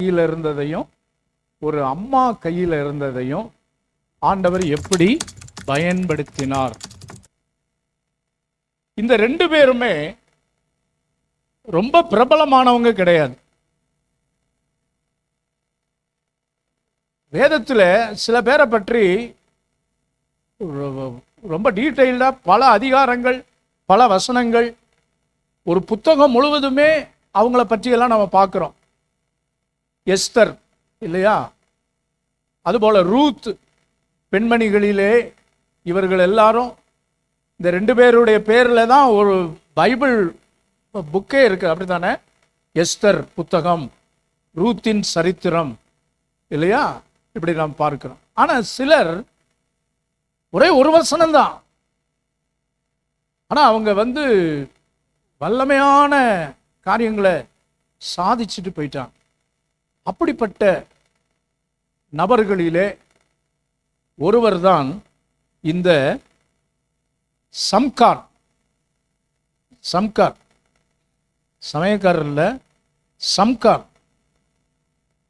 கையில் இருந்ததையும் ஒரு அம்மா கையில் இருந்ததையும் ஆண்டவர் எப்படி பயன்படுத்தினார். இந்த ரெண்டு பேருமே ரொம்ப பிரபலமானவங்க கிடையாது. வேதத்தில் சில பேரை பற்றி ரொம்ப டீட்டெயில்டாக பல அதிகாரங்கள், பல வசனங்கள், ஒரு புத்தகம் முழுவதுமே அவங்கள பற்றியெல்லாம் நம்ம பார்க்குறோம். எஸ்தர் இல்லையா, அதுபோல் ரூத், பெண்மணிகளிலே இவர்கள் எல்லாரும் இந்த ரெண்டு பேருடைய பேரில் தான் ஒரு பைபிள் புக்கே இருக்குது, அப்படி தானே? எஸ்தர் புத்தகம், ரூத்தின் சரித்திரம் இல்லையா, இப்படி நாம் பார்க்கிறோம். ஆனால் சிலர் ஒரே ஒரு வசனம்தான், ஆனால் அவங்க வல்லமையான காரியங்களை சாதிச்சுட்டு போயிட்டாங்க. அப்படிப்பட்ட நபர்களிலே ஒருவர் தான் இந்த சம்கார். சமயக்காரர்ல சம்கார்.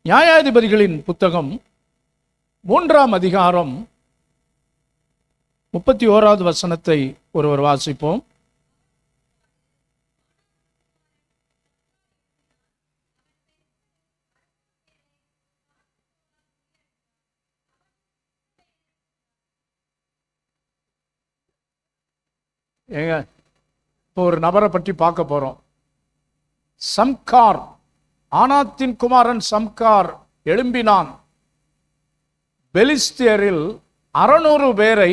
நியாயாதிபதிகளின் புத்தகம் 3ஆம் அதிகாரம் 31வது வசனத்தை ஒருவர் வாசிப்போம். ஏங்க, இப்போ ஒரு நபரை பற்றி பார்க்க போறோம். சம்கார், ஆனாத்தின் குமாரன் சம்கார் எழும்பினான். பெலிஸ்தியரில் 600 பேரை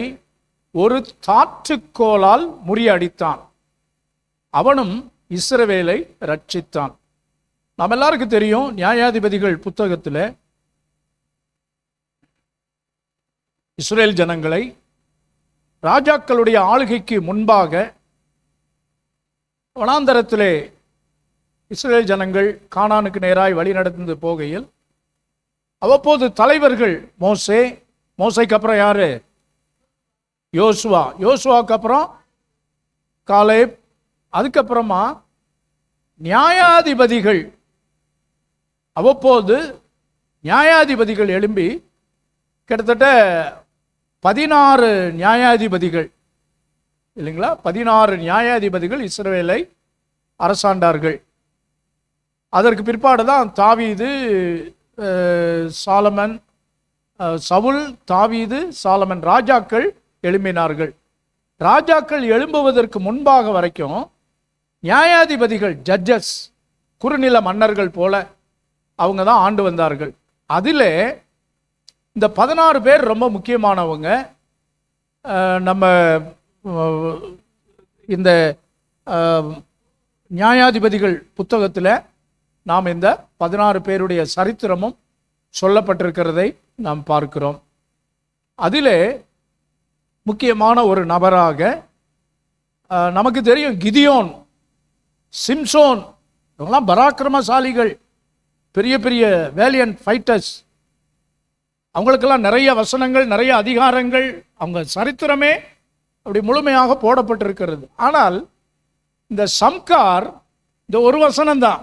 ஒரு தாற்றுக்கோலால் முறியடித்தான். அவனும் இஸ்ரவேலை ரட்சித்தான். நாம் எல்லாருக்கும் தெரியும், நியாயாதிபதிகள் புத்தகத்தில் இஸ்ரேல் ஜனங்களை ராஜாக்களுடைய ஆளுகைக்கு முன்பாக வனாந்தரத்திலே இஸ்ரேல் ஜனங்கள் கானானுக்கு நேராய் வழி நடந்து போகையில் அவ்வப்போது தலைவர்கள் மோசேக்கு அப்புறம் யாரு? யோசுவாக்கு அப்புறம் காலேப், அதுக்கப்புறமா நியாயாதிபதிகள், அவ்வப்போது நியாயாதிபதிகள் எழும்பி கிட்டத்தட்ட 16 நியாயாதிபதிகள் இல்லைங்களா, 16 நியாயாதிபதிகள் இஸ்ரவேலை அரசாண்டார்கள். அதற்கு பிற்பாடு தான் தாவீது, சாலமன், சவுல், தாவீது, சாலமன் ராஜாக்கள் எழும்பினார்கள். ராஜாக்கள் எழும்புவதற்கு முன்பாக வரைக்கும் நியாயாதிபதிகள், ஜட்ஜஸ், குறுநில மன்னர்கள் போல அவங்க தான் ஆண்டு வந்தார்கள். அதில் இந்த 16 பேர் ரொம்ப முக்கியமானவங்க. நம்ம இந்த நியாயாதிபதிகள் புத்தகத்தில் நாம் இந்த 16 பேருடைய சரித்திரமும் சொல்லப்பட்டிருக்கிறதை நாம் பார்க்கிறோம். அதிலே முக்கியமான ஒரு நபராக நமக்கு தெரியும் கிதியோன், சிம்சோன், இவங்கெல்லாம் பராக்கிரமசாலிகள், பெரிய பெரிய வேலியன்ட் ஃபைட்டர்ஸ். அவங்களுக்கெல்லாம் நிறைய வசனங்கள், நிறைய அதிகாரங்கள், அவங்க சரித்திரமே அப்படி முழுமையாக போடப்பட்டிருக்கிறது. ஆனால் இந்த சம்கார், இந்த ஒரு வசனம்தான்.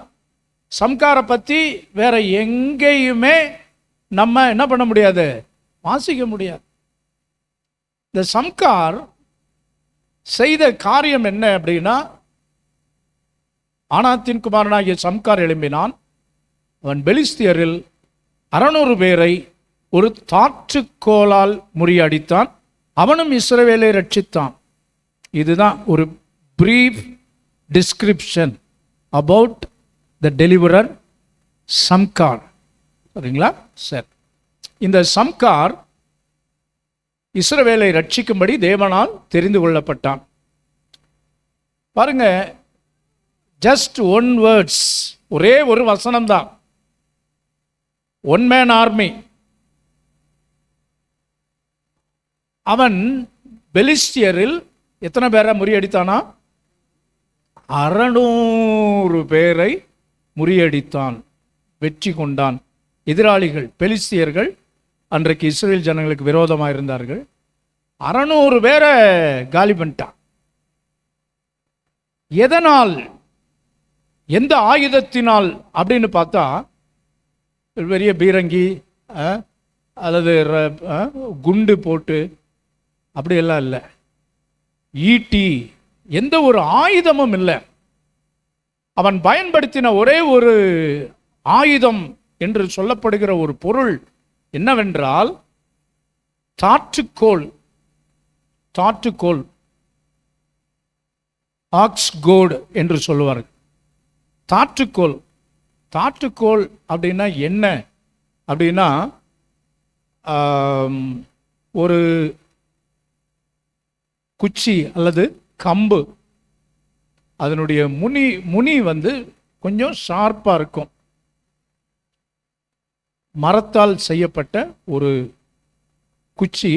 சம்காரை பற்றி வேற எங்கேயுமே நம்ம என்ன பண்ண முடியாது, வாசிக்க முடியாது. இந்த சம்கார் செய்த காரியம் என்ன அப்படின்னா, ஆனாத்தின் குமாரனாகிய சம்கார் எழும்பினான். அவன் பெலிஸ்தியரில் 600 பேரை ஒரு தாற்றுக்கோலால் முறியடித்தான். அவனும் இஸ்ரவேலை ரட்சித்தான். இதுதான் ஒரு brief description about the deliverer Shamgar. சரிங்களா? சரி, இந்த சம்கார் இஸ்ரவேலை ரட்சிக்கும்படி தேவனால் தெரிந்து கொள்ளப்பட்டான். பாருங்க, ஜஸ்ட் ஒன் வேர்ட்ஸ், ஒரே ஒரு வசனம்தான். One man army. அவன் பெலிஸ்தியரில் எத்தனை பேரை முறியடித்தானா? 600 பேரை முறியடித்தான், வெற்றி கொண்டான். எதிராளிகள் பெலிஸ்தியர்கள் அன்றைக்கு இஸ்ரேல் ஜனங்களுக்கு விரோதமாக இருந்தார்கள். 600 பேரை காலி பண்ணிட்டான். எதனால், எந்த ஆயுதத்தினால் அப்படின்னு பார்த்தா பெரிய பீரங்கி அல்லது குண்டு போட்டு அப்படியெல்லாம் இல்லை. ஈட்டி, எந்த ஒரு ஆயுதமும் இல்லை. அவன் பயன்படுத்தின ஒரே ஒரு ஆயுதம் என்று சொல்லப்படுகிற ஒரு பொருள் என்னவென்றால் தாற்றுக்கோல். தாற்றுக்கோல், ஆக்ஸ் கோட் என்று சொல்லுவார்கள். தாற்றுக்கோல். தாற்றுக்கோல் அப்படின்னா என்ன அப்படின்னா, ஒரு குச்சி அல்லது கம்பு, அதனுடைய முனி கொஞ்சம் ஷார்ப்பாக இருக்கும். மரத்தால் செய்யப்பட்ட ஒரு குச்சி,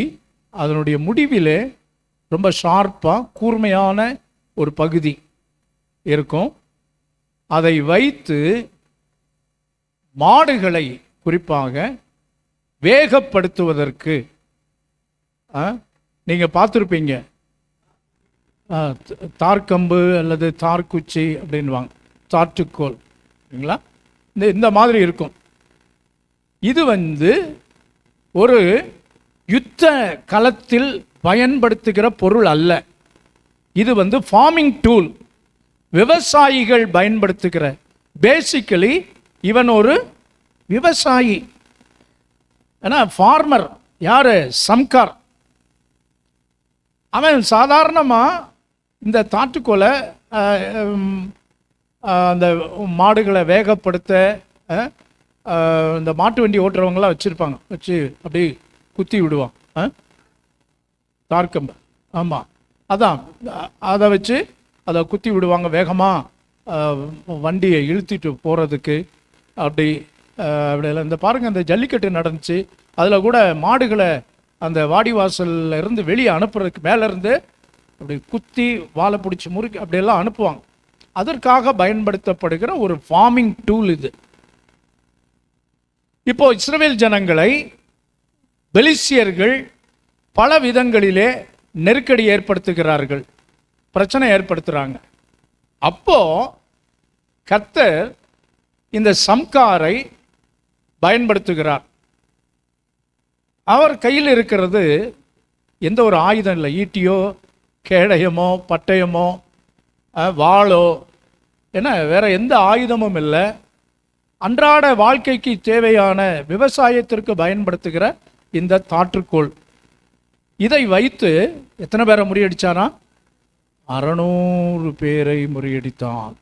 அதனுடைய முடிவிலே ரொம்ப ஷார்ப்பாக கூர்மையான ஒரு பகுதி இருக்கும். அதை வைத்து மாடுகளை குறிப்பாக வேகப்படுத்துவதற்கு, நீங்கள் பார்த்துருப்பீங்க, தார்கம்பு அல்லது தார்குச்சி அப்படின்வாங்க, தாற்றுக்கோல் இல்லைங்களா, இந்த மாதிரி இருக்கும். இது ஒரு யுத்த களத்தில் பயன்படுத்துகிற பொருள் அல்ல. இது ஃபார்மிங் டூல், விவசாயிகள் பயன்படுத்துகிற. பேசிக்கலி இவன் ஒரு விவசாயி. ஏன்னா ஃபார்மர் யாரு? சம்கார். அவன் சாதாரணமாக இந்த தாற்றுக்கோலை அந்த மாடுகளை வேகப்படுத்த இந்த மாட்டு வண்டி ஓட்டுறவங்களாம் வச்சுருப்பாங்க, வச்சு அப்படி குத்தி விடுவான் தார்கம்பு. ஆமாம், அதான் அதை வச்சு அதை குத்தி விடுவாங்க வேகமாக வண்டியை இழுத்திட்டு போகிறதுக்கு. அப்படியெல்லாம் இந்த பாருங்கள், இந்த ஜல்லிக்கட்டு நடந்துச்சு, அதில் கூட மாடுகளை அந்த வாடிவாசல்ல இருந்து வெளியே அனுப்புறதுக்கு மேலேருந்து அப்படி குத்தி வாழை பிடிச்சி முறுக்கி அப்படியெல்லாம் அனுப்புவாங்க. அதற்காக பயன்படுத்தப்படுகிற ஒரு ஃபார்மிங் டூல் இது. இப்போ இஸ்ரவேல் ஜனங்களை பெலிஸ்தியர்கள் பல விதங்களிலே நெருக்கடி ஏற்படுத்துகிறார்கள், பிரச்சனை ஏற்படுத்துகிறாங்க. அப்போ கர்த்தர் இந்த சம்காரை பயன்படுத்துகிறார். அவர் கையில் இருக்கிறது எந்த ஒரு ஆயுதம் இல்லை, ஈட்டியோ கேடயமோ பட்டயமோ வாளோ, ஏன்னா வேற எந்த ஆயுதமும் இல்லை. அன்றாட வாழ்க்கைக்கு தேவையான விவசாயத்திற்கு பயன்படுத்துகிற இந்த தாற்றுக்கோள், இதை வைத்து எத்தனை பேரை முறியடிச்சானா? 600 பேரை முறியடித்தான்.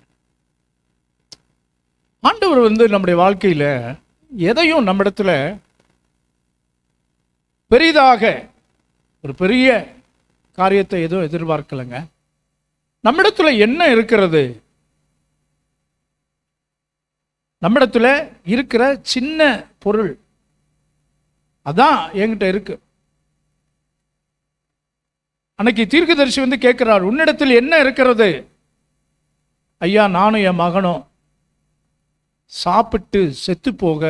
ஆண்டவர் நம்முடைய வாழ்க்கையில் எதையும் நம்மிடத்துல பெரிதாக ஒரு பெரிய காரியத்தை எதுவும் எதிர்பார்க்கலைங்க. நம்மிடத்துல என்ன இருக்கிறது? நம்மிடத்துல இருக்கிற சின்ன பொருள் அதான் என்கிட்ட இருக்கு. அன்னைக்கு தீர்க்கதரிசி கேட்கிறார், உன்னிடத்தில் என்ன இருக்கிறது? ஐயா, நானும் என் மகனும் சாப்பிட்டு செத்து போக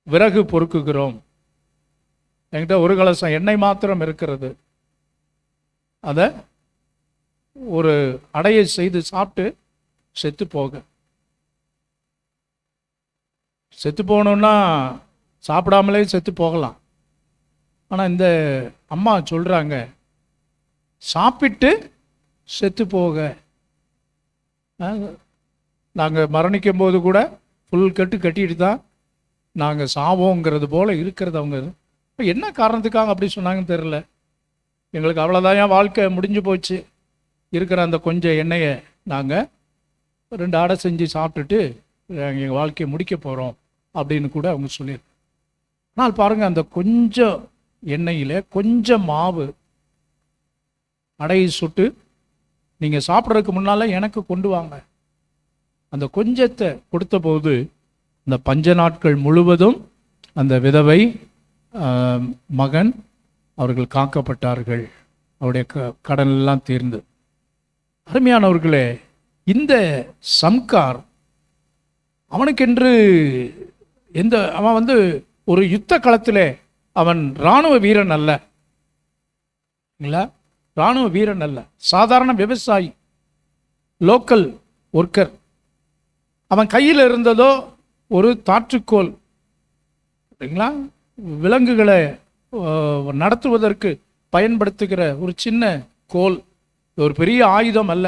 விறகு பொறுக்குகிறோம். என்கிட்ட ஒரு கலசம் எண்ணெய் மாத்திரம் இருக்கிறது. அதை ஒரு அடையை செய்து சாப்பிட்டு செத்து போக. செத்து போகணுன்னா சாப்பிடாமலே செத்து போகலாம். ஆனால் இந்த அம்மா சொல்கிறாங்க, சாப்பிட்டு செத்து போக. நாங்கள் மரணிக்கும் போது கூட ஃபுல் கட்டிட்டு தான் நாங்கள் சாவோங்கிறது போல் இருக்கிறது. அவங்க என்ன காரணத்துக்காக அப்படி சொன்னாங்கன்னு தெரில. எங்களுக்கு அவ்வளோதான், என் வாழ்க்கை முடிஞ்சு போச்சு, இருக்கிற அந்த கொஞ்சம் எண்ணெயை நாங்கள் 2 அடை செஞ்சு சாப்பிட்டுட்டு எங்கள் வாழ்க்கையை முடிக்க போகிறோம் அப்படின்னு கூட அவங்க சொல்லியிருக்காங்க. ஆனால் பாருங்கள், அந்த கொஞ்சம் எண்ணெயில் கொஞ்சம் மாவு அடையை சுட்டு நீங்கள் சாப்பிட்றதுக்கு முன்னால் எனக்கு கொண்டு வாங்க. அந்த கொஞ்சத்தை கொடுத்த போது அந்த பஞ்ச நாட்கள் முழுவதும் அந்த விதவை மகன் அவர்கள் காக்கப்பட்டார்கள். அவருடைய கடன் எல்லாம் தீர்ந்து. அருமையானவர்களே, இந்த சம்கார் அவனுக்கென்று அவன் ஒரு யுத்த களத்தில் அவன் இராணுவ வீரன் அல்ல, இராணுவ வீரன் அல்ல, சாதாரண விவசாயி, லோக்கல் ஒர்க்கர். அவன் கையில் இருந்ததோ ஒரு தாற்றுக்கோல், சரிங்களா, விலங்குகளை நடத்துவதற்கு பயன்படுத்துகிற ஒரு சின்ன கோல், ஒரு பெரிய ஆயுதம் அல்ல.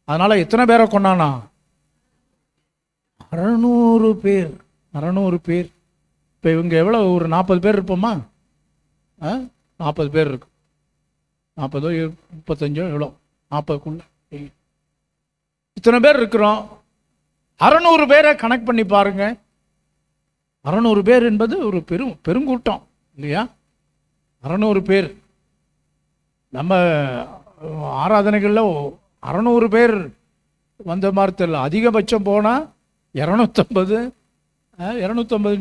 அதனால் எத்தனை பேரை கொண்டானா? 600 பேர். 600 பேர். இப்போ இவங்க எவ்வளோ, ஒரு 40 பேர் இருப்போமா? 40 பேர் இருக்கும். 40 35 எவ்வளோ, 40க்குள்ள இத்தனை பேர் இருக்கிறோம். 600 பேரை கனெக்ட் பண்ணி பாருங்க. 600 பேர் என்பது ஒரு பெருங்கூட்டம் இல்லையா? 600 பேர். நம்ம ஆராதனைகளில் 600 பேர் வந்த மாதிரி தெரியல. அதிகபட்சம் போனால் 250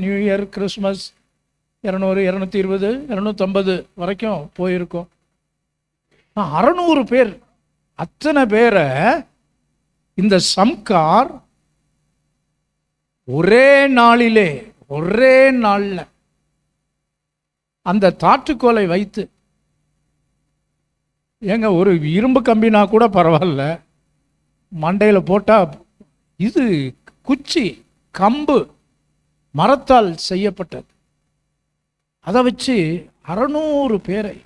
நியூ இயர், கிறிஸ்மஸ் 200, 220, 250 வரைக்கும் போயிருக்கோம். 600 பேர். அத்தனை பேரை இந்த சம்கார் ஒரே நாளில் அந்த தாற்றுக்கோலை வைத்து, ஏங்க ஒரு இரும்பு கம்பினா கூட பரவாயில்ல, மண்டையில் போட்டால் இது குச்சி, கம்பு, மரத்தால் செய்யப்பட்டது. அதை வச்சு 600 பேரை.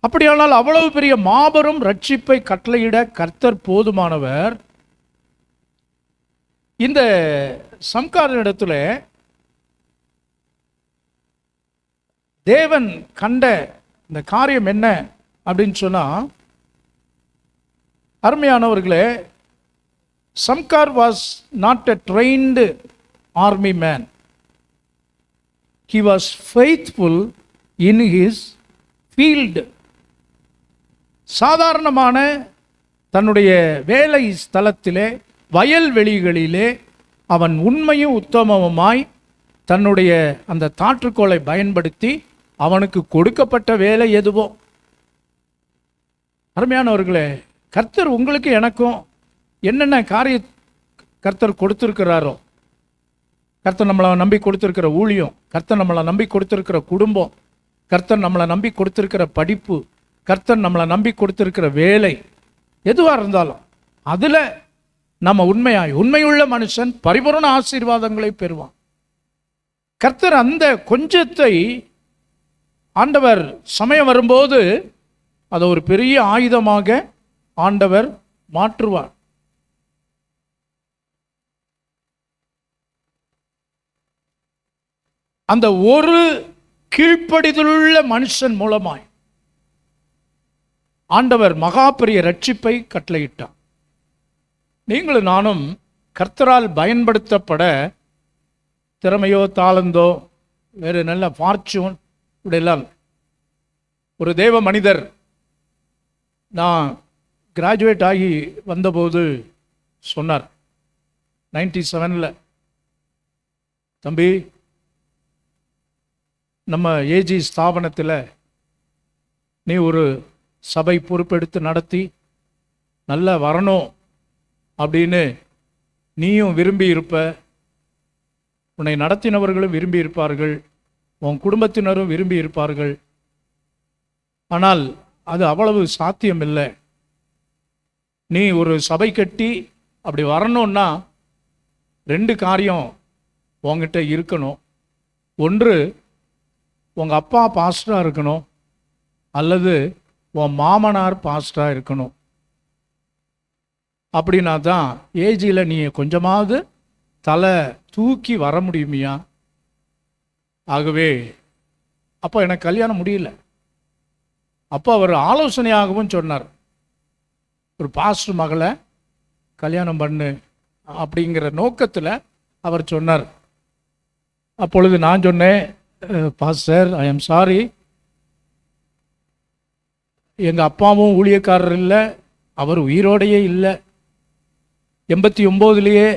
அப்படியானால் அவ்வளவு பெரிய மாபெரும் ரட்சிப்பை கட்டளையிட கர்த்தர் போதுமானவர். இந்த சம்காரிடத்துல தேவன் கண்ட இந்த காரியம் என்ன அப்படின்னு சொன்னா, அருமையானவர்களே, Shamgar was not a trained army man. He was faithful in his field. சாதாரணமான தன்னுடைய வேலை ஸ்தலத்திலே, வயல்வெளிகளிலே அவன் உண்மையும் உத்தமமாய் தன்னுடைய அந்த தாற்றுக்கோளை பயன்படுத்தி அவனுக்கு கொடுக்கப்பட்ட வேலை எதுவோ. அருமையானவர்களே, கர்த்தர் உங்களுக்கு எனக்கும் என்னென்ன காரிய கர்த்தர் கொடுத்துருக்கிறாரோ, கர்த்தர் நம்மளை நம்பி கொடுத்துருக்கிற ஊழியம், கர்த்தர் நம்மளை நம்பி கொடுத்துருக்கிற குடும்பம், கர்த்தர் நம்மளை நம்பி கொடுத்துருக்கிற படிப்பு, கர்த்தர் நம்மளை நம்பி கொடுத்துருக்கிற வேலை, எதுவாக இருந்தாலும் அதில் நம்ம உண்மையுள்ள மனுஷன் பரிபூரண ஆசீர்வாதங்களை பெறுவான். கர்த்தர் அந்த கொஞ்சத்தை ஆண்டவர் சமயம் வரும்போது அதை ஒரு பெரிய ஆயுதமாக ஆண்டவர் மாற்றுவார். அந்த ஒரு கீழ்ப்படிதலுள்ள மனுஷன் மூலமாய் ஆண்டவர் மகா பெரிய ரட்சிப்பை கட்டளையிட்டார். நீங்களும் நானும் கர்த்தரால் பயன்படுத்தப்பட திறமையோ தாளந்தோ வேறு நல்ல ஃபார்ச்சூன் இப்படியெல்லாம். ஒரு தேவ மனிதர், நான் கிராஜுவேட் ஆகி வந்தபோது சொன்னார், 97, தம்பி, நம்ம ஏஜி ஸ்தாபனத்தில் நீ ஒரு சபை பொறுப்பெடுத்து நடத்தி நல்லா வரணும் அப்படின்னு நீயும் விரும்பி இருப்ப, உன்னை நடத்தினவர்களும் விரும்பி இருப்பார்கள், உன் குடும்பத்தினரும் விரும்பி இருப்பார்கள். ஆனால் அது அவ்வளவு சாத்தியமில்லை. நீ ஒரு சபை கட்டி அப்படி வரணும்னா 2 காரியம் உங்ககிட்ட இருக்கணும். ஒன்று, உங்கள் அப்பா பாஸ்டராக இருக்கணும், அல்லது உன் மாமனார் பாஸ்டராக இருக்கணும். அப்படின்னா தான் ஏஜியில் நீ கொஞ்சமாவது தலை தூக்கி வர முடியுமியா. ஆகவே அப்போ எனக்கு கல்யாணம் முடியல. அப்போ அவர் ஆலோசனையாகவும் சொன்னார், ஒரு பாஸ்டர் மகளை கல்யாணம் பண்ணு அப்படிங்கிற நோக்கத்தில் அவர் சொன்னார். அப்பொழுது நான் சொன்னேன், பாஸ்டர், ஐ எம் சாரி, எங்கள் அப்பாவும் ஊழியக்காரர் இல்லை, அவர் உயிரோடையே இல்லை. 89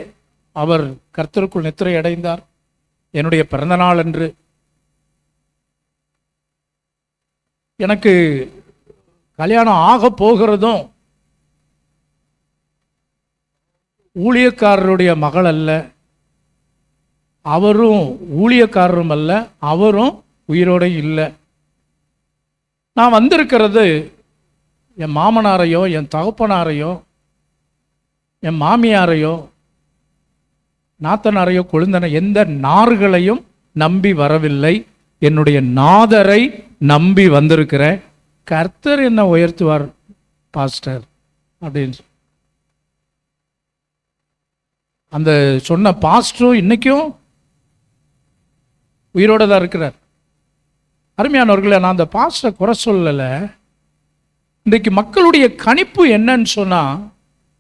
அவர் கர்த்தருக்குள் நித்திரை அடைந்தார், என்னுடைய பிறந்த நாள் அன்று. எனக்கு கல்யாணம் ஆக போகிறதும் ஊழியக்காரருடைய மகள் அல்ல, அவரும் ஊழியக்காரரும் அல்ல, அவரும் உயிரோடு இல்லை. நான் வந்திருக்கிறது என் மாமனாரையோ, என் தகப்பனாரையோ, என் மாமியாரையோ நாத்தனாரையோ கொழுந்தனை எந்த நார்களையும் நம்பி வரவில்லை, என்னுடைய நாதரை நம்பி வந்திருக்கிறேன். கர்த்தர் என்ன உயர்த்துவார் பாஸ்டர் அப்படின்னு அந்த சொன்ன பாஸ்டரும் இன்னைக்கும் உயிரோட தான் இருக்கிறார். அருமையானவர்களே, நான் அந்த பாஸ்டரை குறை சொல்லலை. இன்றைக்கு மக்களுடைய கணிப்பு என்னன்னு சொன்னா,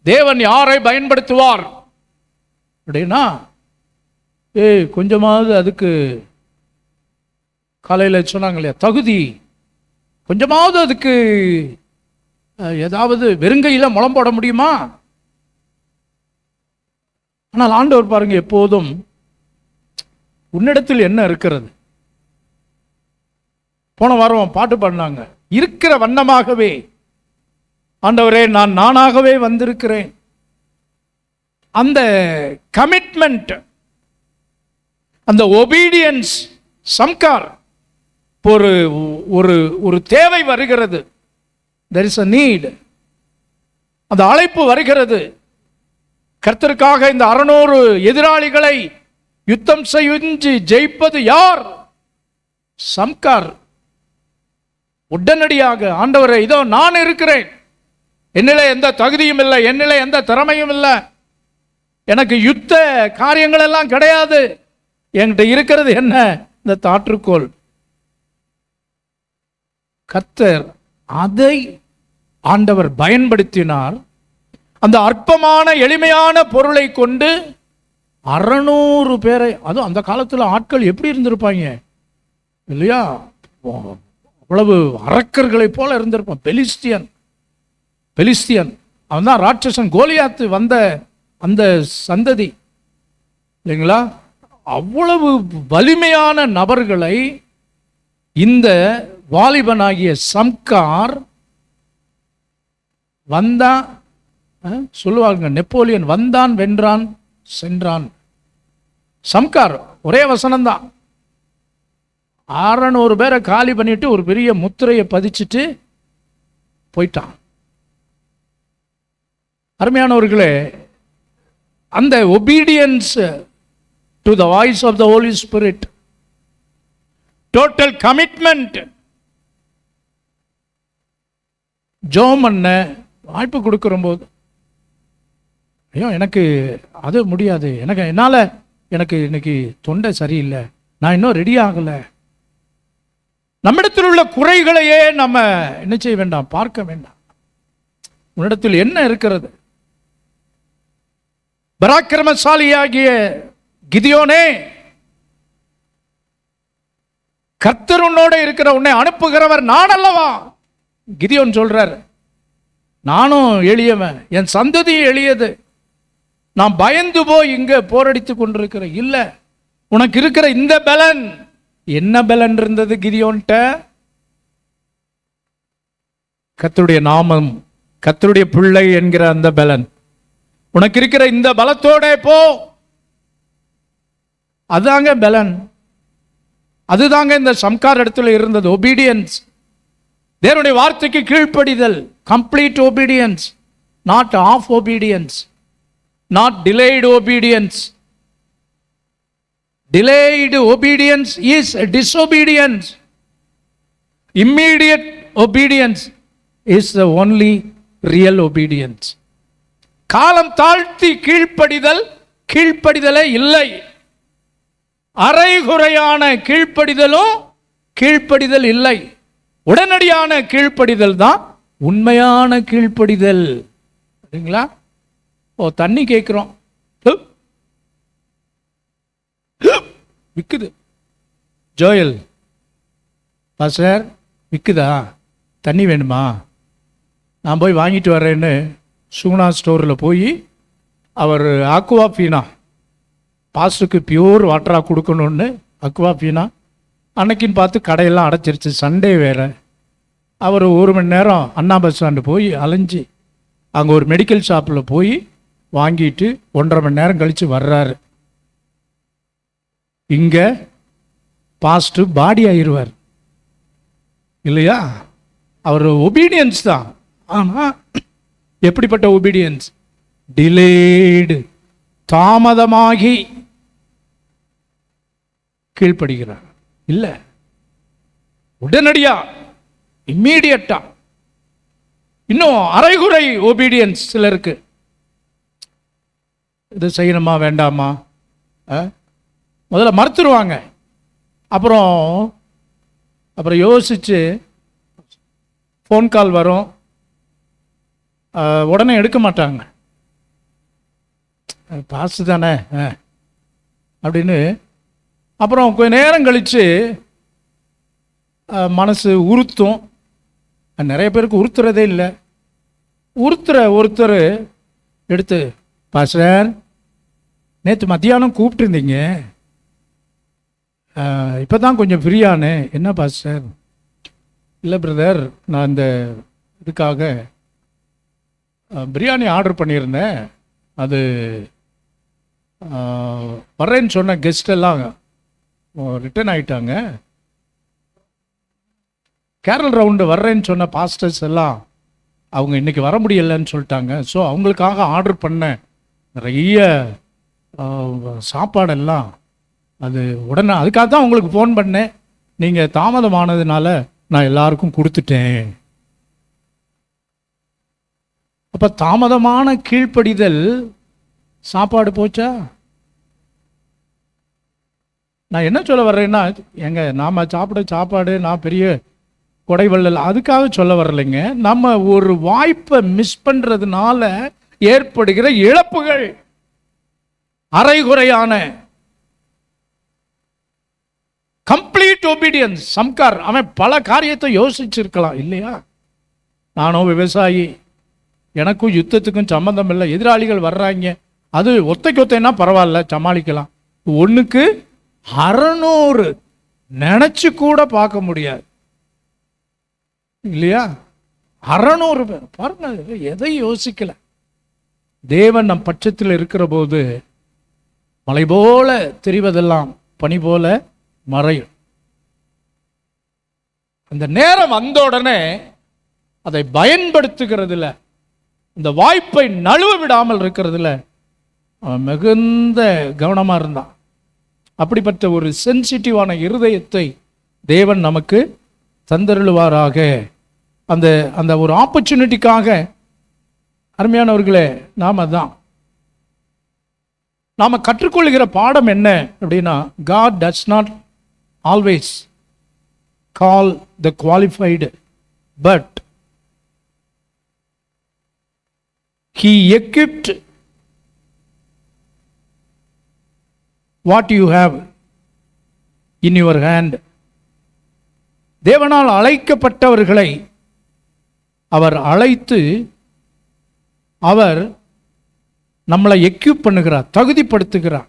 தேவன் யாரை பயன்படுத்துவார் அப்படின்னா, கொஞ்சமாவது அதுக்கு காலையில் சொன்னாங்க இல்லையா, தகுதி கொஞ்சமாவது அதுக்கு ஏதாவது வெறுங்கையில் முளம் போட முடியுமா? ஆனால் ஆண்டவர் பாருங்க, எப்போதும் உன்னிடத்தில் என்ன இருக்கிறது. போன வாரம் பாட்டு பாடினாங்க, இருக்கிற வண்ணமாகவே ஆண்டவரே நான் நானாகவே வந்திருக்கிறேன். அந்த கமிட்மெண்ட், அந்த ஒபீடியன்ஸ், சம்கார், ஒரு ஒரு ஒரு தேவை வருகிறது. there is a need. அந்த அழைப்பு வருகிறது. கர்த்தருக்காக இந்த 600 எதிராளிகளை யுத்தம் செய்து ஜெயிப்பது யார்? சம்கார். உடனடியாக ஆண்டவரே இதோ நான் இருக்கிறேன், என்னிலே எந்த தகுதியும் இல்லை, என்னிலே எந்த திறமையும் இல்லை, எனக்கு யுத்த காரியங்கள் எல்லாம் கிடையாது, என்கிட்ட இருக்கிறது என்ன? இந்த தாற்றுக்கோள். கர்த்தர் அதை ஆண்டவர் பயன்படுத்தினார். அந்த அற்பமான எளிமையான பொருளை கொண்டு 600 பேரை, அதுவும் அந்த காலத்தில் ஆட்கள் எப்படி இருந்திருப்பாங்க இல்லையா, அவ்வளவு அரக்கர்களை போல இருந்திருப்பான். பெலிஸ்தியன் அவன் தான் ராட்சசன், கோலியாத்து வந்த அந்த சந்ததி இல்லைங்களா. அவ்வளவு வலிமையான நபர்களை இந்த வாலிபனாகிய சம்கார் வந்தான். சொல்லுவாங்க, நெப்போலியன் வந்தான், வென்றான், சென்றான். சம்கார் ஒரே வசனம்தான். 600 பேரை காலி பண்ணிட்டு ஒரு பெரிய முத்திரையை பதிச்சுட்டு போயிட்டான். அருமையானவர்களே, அந்த obedience to the voice of the Holi spirit, total commitment. ஜோம் பண்ண வாய்ப்பு கொடுக்கிற போது, ஐயோ எனக்கு அது முடியாது, எனக்கு இன்னைக்கு தொண்டை சரியில்லை, நான் இன்னும் ரெடி ஆகலை. நம்மிடத்தில் உள்ள குறைகளையே நம்ம என்ன செய்ய வேண்டாம், பார்க்க வேண்டாம். உன்னிடத்தில் என்ன இருக்கிறது? பராக்கிரமசாலியாகிய கிதியோனே, கர்த்தர் உன்னோட இருக்கிற, உன்னை அனுப்புகிறவர் நான் அல்லவா? கிதியோன் சொல்றார், நானும் எளியவன், என் சந்ததியும் எளியது, நான் பயந்து போய் இங்க போரடித்து கொண்டிருக்கிறேன். இல்ல, உனக்கு இருக்கிற இந்த பலன் என்ன பலன் இருந்தது கிதியோன்ட்ட? கர்த்தருடைய நாமம், கர்த்தருடைய பிள்ளை என்கிற அந்த பலன். உனக்கு இருக்கிற இந்த பலத்தோட போ, அதுதாங்க பலன். அதுதாங்க இந்த சம்கார் இடத்துல இருந்தது, ஒபீடியன்ஸ். தேவனுடைய வார்த்தைக்கு கீழ்ப்படிதல், complete obedience, not half obedience, not delayed obedience. Delayed obedience is disobedience. Immediate obedience is the only real obedience. காலம் தாழ்த்தி கீழ்ப்படிதல் கீழ்ப்படிதலே இல்லை. அரைகுறையான கீழ்ப்படிதலும் கீழ்ப்படிதல் இல்லை. உடனடியான கீழ்ப்படிதல் தான் உண்மையான கீழ்ப்படிதல். சரிங்களா? தண்ணி கேட்கிறோம், விற்குது. ஜோயல் பாஸ்டர் விற்குதா, தண்ணி வேணுமா, நான் போய் வாங்கிட்டு வரேன்னு சுகுணா ஸ்டோரில் போய் அவர் அக்வா பீனா, பாஸ்டருக்கு பியூர் வாட்டராக கொடுக்கணுன்னு அக்வா பீனா அன்னைக்குன்னு பார்த்து கடையெல்லாம் அடைச்சிருச்சு, சண்டே வேறு. அவர் 1 மணி நேரம் அண்ணா பஸ் ஸ்டாண்டு போய் அலைஞ்சி அங்கே ஒரு மெடிக்கல் ஷாப்பில் போய் வாங்கிட்டு 1.5 மணி நேரம் கழித்து வர்றாரு. இங்கே பாஸ்ட் பாடி ஆயிடுவார் இல்லையா? அவர் ஒபீடியன்ஸ் தான். ஆனால் எப்படிப்பட்ட ஒபீடியன்ஸ்? டிலேடு, தாமதமாகி கீழ்ப்படுகிறார். இல்லை, உடனடியா, இம்மீடியட்டா. இன்னும் அரைகுறை ஒபீடியன்ஸ் சிலருக்கு. இது செய்யணுமா வேண்டாமா, முதல்ல மறுத்துருவாங்க. அப்புறம் யோசிச்சு ஃபோன் கால் வரும், உடனே எடுக்க மாட்டாங்க. பாசு தானே அப்படின்னு. அப்புறம் கொஞ்ச நேரம் கழித்து மனசு உறுத்தும். நிறைய பேருக்கு உறுத்துறதே இல்லை. ஒருத்தர் எடுத்து, பாஸ்டர் நேற்று மத்தியானம் கூப்பிட்டுருந்தீங்க, இப்போ தான் கொஞ்சம் ஃப்ரீயானே. என்ன பாஸ்டர்? இல்லை பிரதர், நான் இந்த இதுக்காக பிரியாணி ஆர்டர் பண்ணியிருந்தேன். அது வர்றேன்னு சொன்ன கெஸ்டெல்லாம் ரிட்டர்ன் ஆகிட்டாங்க. கேரல் ரவுண்டு வர்றேன்னு சொன்ன பாஸ்டர்ஸ் எல்லாம் அவங்க இன்றைக்கி வர முடியலைன்னு சொல்லிட்டாங்க. ஸோ அவங்களுக்காக ஆர்டர் பண்ண நிறைய சாப்பாடெல்லாம் அது உடனே, அதுக்காக தான் உங்களுக்கு ஃபோன் பண்ணேன். நீங்கள் தாமதமானதுனால நான் எல்லாருக்கும் கொடுத்துட்டேன். அப்போ தாமதமான கீழ்ப்படிதல் சாப்பாடு போச்சா? நான் என்ன சொல்ல வர்றேன்னா, நாம் சாப்பிட சாப்பாடு நான் பெரிய கொடைவள்ளல் அதுக்காக சொல்ல வரலைங்க. நம்ம ஒரு வாய்ப்பை மிஸ் பண்ணுறதுனால ஏற்படுகிற இழப்புகள், அரைகுறையான கம்ப்ளீட் ஒபீடியன்ஸ். சம்கார் அவன் பல காரியத்தை யோசிச்சிருக்கலாம் இல்லையா? நானும் விவசாயி, எனக்கும் யுத்தத்துக்கும் சம்மந்தம் இல்லை. எதிராளிகள் வர்றாங்க, அது ஒத்தைன்னா பரவாயில்ல, சமாளிக்கலாம். ஒன்றுக்கு 600 நினச்சி கூட பார்க்க முடியாது இல்லையா? 600 பேர் பாருங்க, எதை யோசிக்கல. தேவன் நம் பட்சத்தில் இருக்கிற போது மலை போல தெரிவதெல்லாம் பனி போல மறையும். அந்த நேரம் வந்த உடனே அதை பயன்படுத்துகிறதுல, இந்த வாய்ப்பை நழுவ விடாமல் இருக்கிறதுல அவன் மிகுந்த கவனமா இருந்தான். அப்படிப்பட்ட ஒரு சென்சிட்டிவான இருதயத்தை தேவன் நமக்கு தந்தருளுவாராக. அந்த அந்த ஒரு ஆப்பர்ச்சுனிட்டிக்காக அருமையானவர்களே, நாம் கற்றுக்கொள்கிற பாடம் என்ன அப்படின்னா, God does not always call the qualified, but He equipped what you have in your hand. தேவனால் அழைக்கப்பட்டவர்களை அவர் அழைத்து அவர் நம்மளை எக்யூப் பண்ணுகிறார், தகுதிப்படுத்துகிறார்.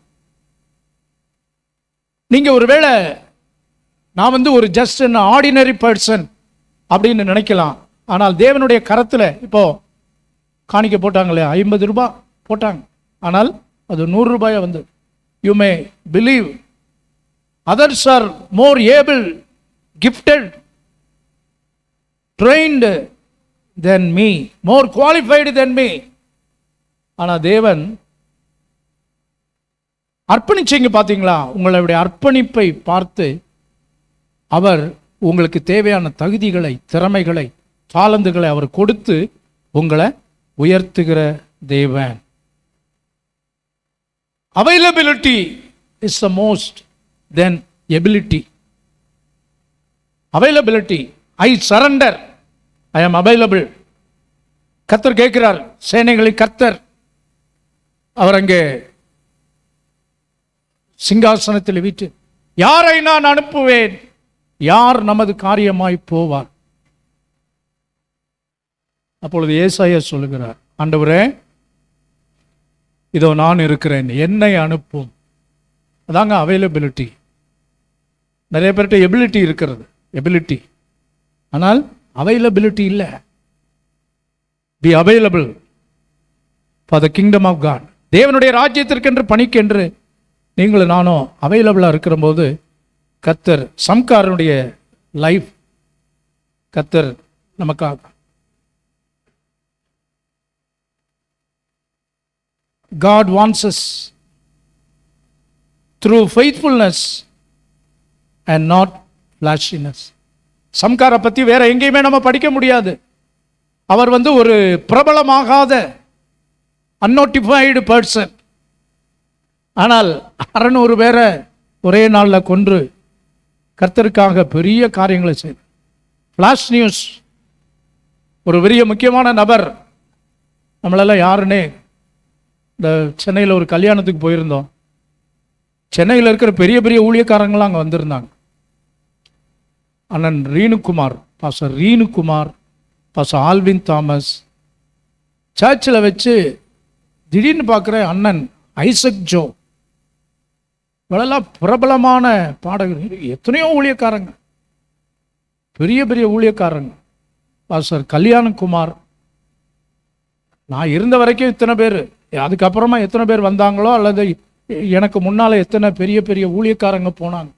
நீங்க ஒருவேளை நான் ஒரு ஜஸ்ட் ஆர்டினரி பர்சன் அப்படின்னு நினைக்கலாம். ஆனால் தேவனுடைய கரத்தில் இப்போ காணிக்க போட்டாங்களே, 50 ரூபாய் போட்டாங்க, ஆனால் அது 100 ரூபாயா வந்து. You may believe others are more able, gifted, trained than me, more qualified than me. ஆனால் தேவன் அர்ப்பணிச்சீங்க பார்த்தீங்களா? உங்களுடைய அர்ப்பணிப்பை பார்த்து அவர் உங்களுக்கு தேவையான தகுதிகளை, திறமைகளை, தாளந்துகளை அவர் கொடுத்து உங்களை உயர்த்துகிற தேவன். Availability is the most than ability. Availability, I surrender, I am available. கர்த்தர் கேட்கிறார், சேனைகளின் கர்த்தர். அவர் அங்கே சிங்காசனத்தில் வீட்டு, யாரை நான் அனுப்புவேன், யார் நமது காரியமாய் போவார்? அப்பொழுது ஏசாயா சொல்லுகிறார், ஆண்டவரே இதோ நான் இருக்கிறேன், என்னை அனுப்பும். அதாங்க அவைலபிலிட்டி. நிறைய பேர்கிட்ட எபிலிட்டி இருக்கிறது, எபிலிட்டி, ஆனால் அவைலபிலிட்டி இல்லை. Be available for the kingdom of God. தேவனுடைய ராஜ்யத்திற்கென்று பணிக்கென்று நீங்களும் நானும் அவைலபிளாக இருக்கிற போது கர்த்தர் சம்காரனுடைய லைஃப் கர்த்தர் நமக்காக. God wants us through faithfulness and not flashiness. சம்காரை பற்றி வேற எங்கேயுமே நம்ம படிக்க முடியாது. அவர் ஒரு பிரபலமாகாத அன்னோட்டிஃபைடு பர்சன். ஆனால் 600 பேரை ஒரே நாளில் கொன்று கர்த்தருக்காக பெரிய காரியங்களை செய்தார். Flash news. ஒரு பெரிய முக்கியமான நபர், நம்மளெல்லாம் யாருன்னே, இந்த சென்னையில் ஒரு கல்யாணத்துக்கு போயிருந்தோம். சென்னையில் இருக்கிற பெரிய பெரிய ஊழியக்காரங்களாம் அங்கே வந்திருந்தாங்க. அண்ணன் ரீனுகுமார், பாஸ்டர் ரீனுகுமார், பாஸ்டர் ஆல்வின் தாமஸ். சர்ச்சில் வச்சு திடீர்னு பார்க்குற அண்ணன் ஐசக் ஜோ, இவளெல்லாம் பிரபலமான பாடகர். எத்தனையோ ஊழியக்காரங்க, பெரிய பெரிய ஊழியக்காரங்க. பாஸ்டர் கல்யாணகுமார். நான் இருந்த வரைக்கும் இத்தனை பேர், அதுக்கப்புறமா எத்தனை பேர் வந்தாங்களோ அல்லது எனக்கு முன்னால் எத்தனை பெரிய பெரிய ஊழியக்காரங்க போனாங்க.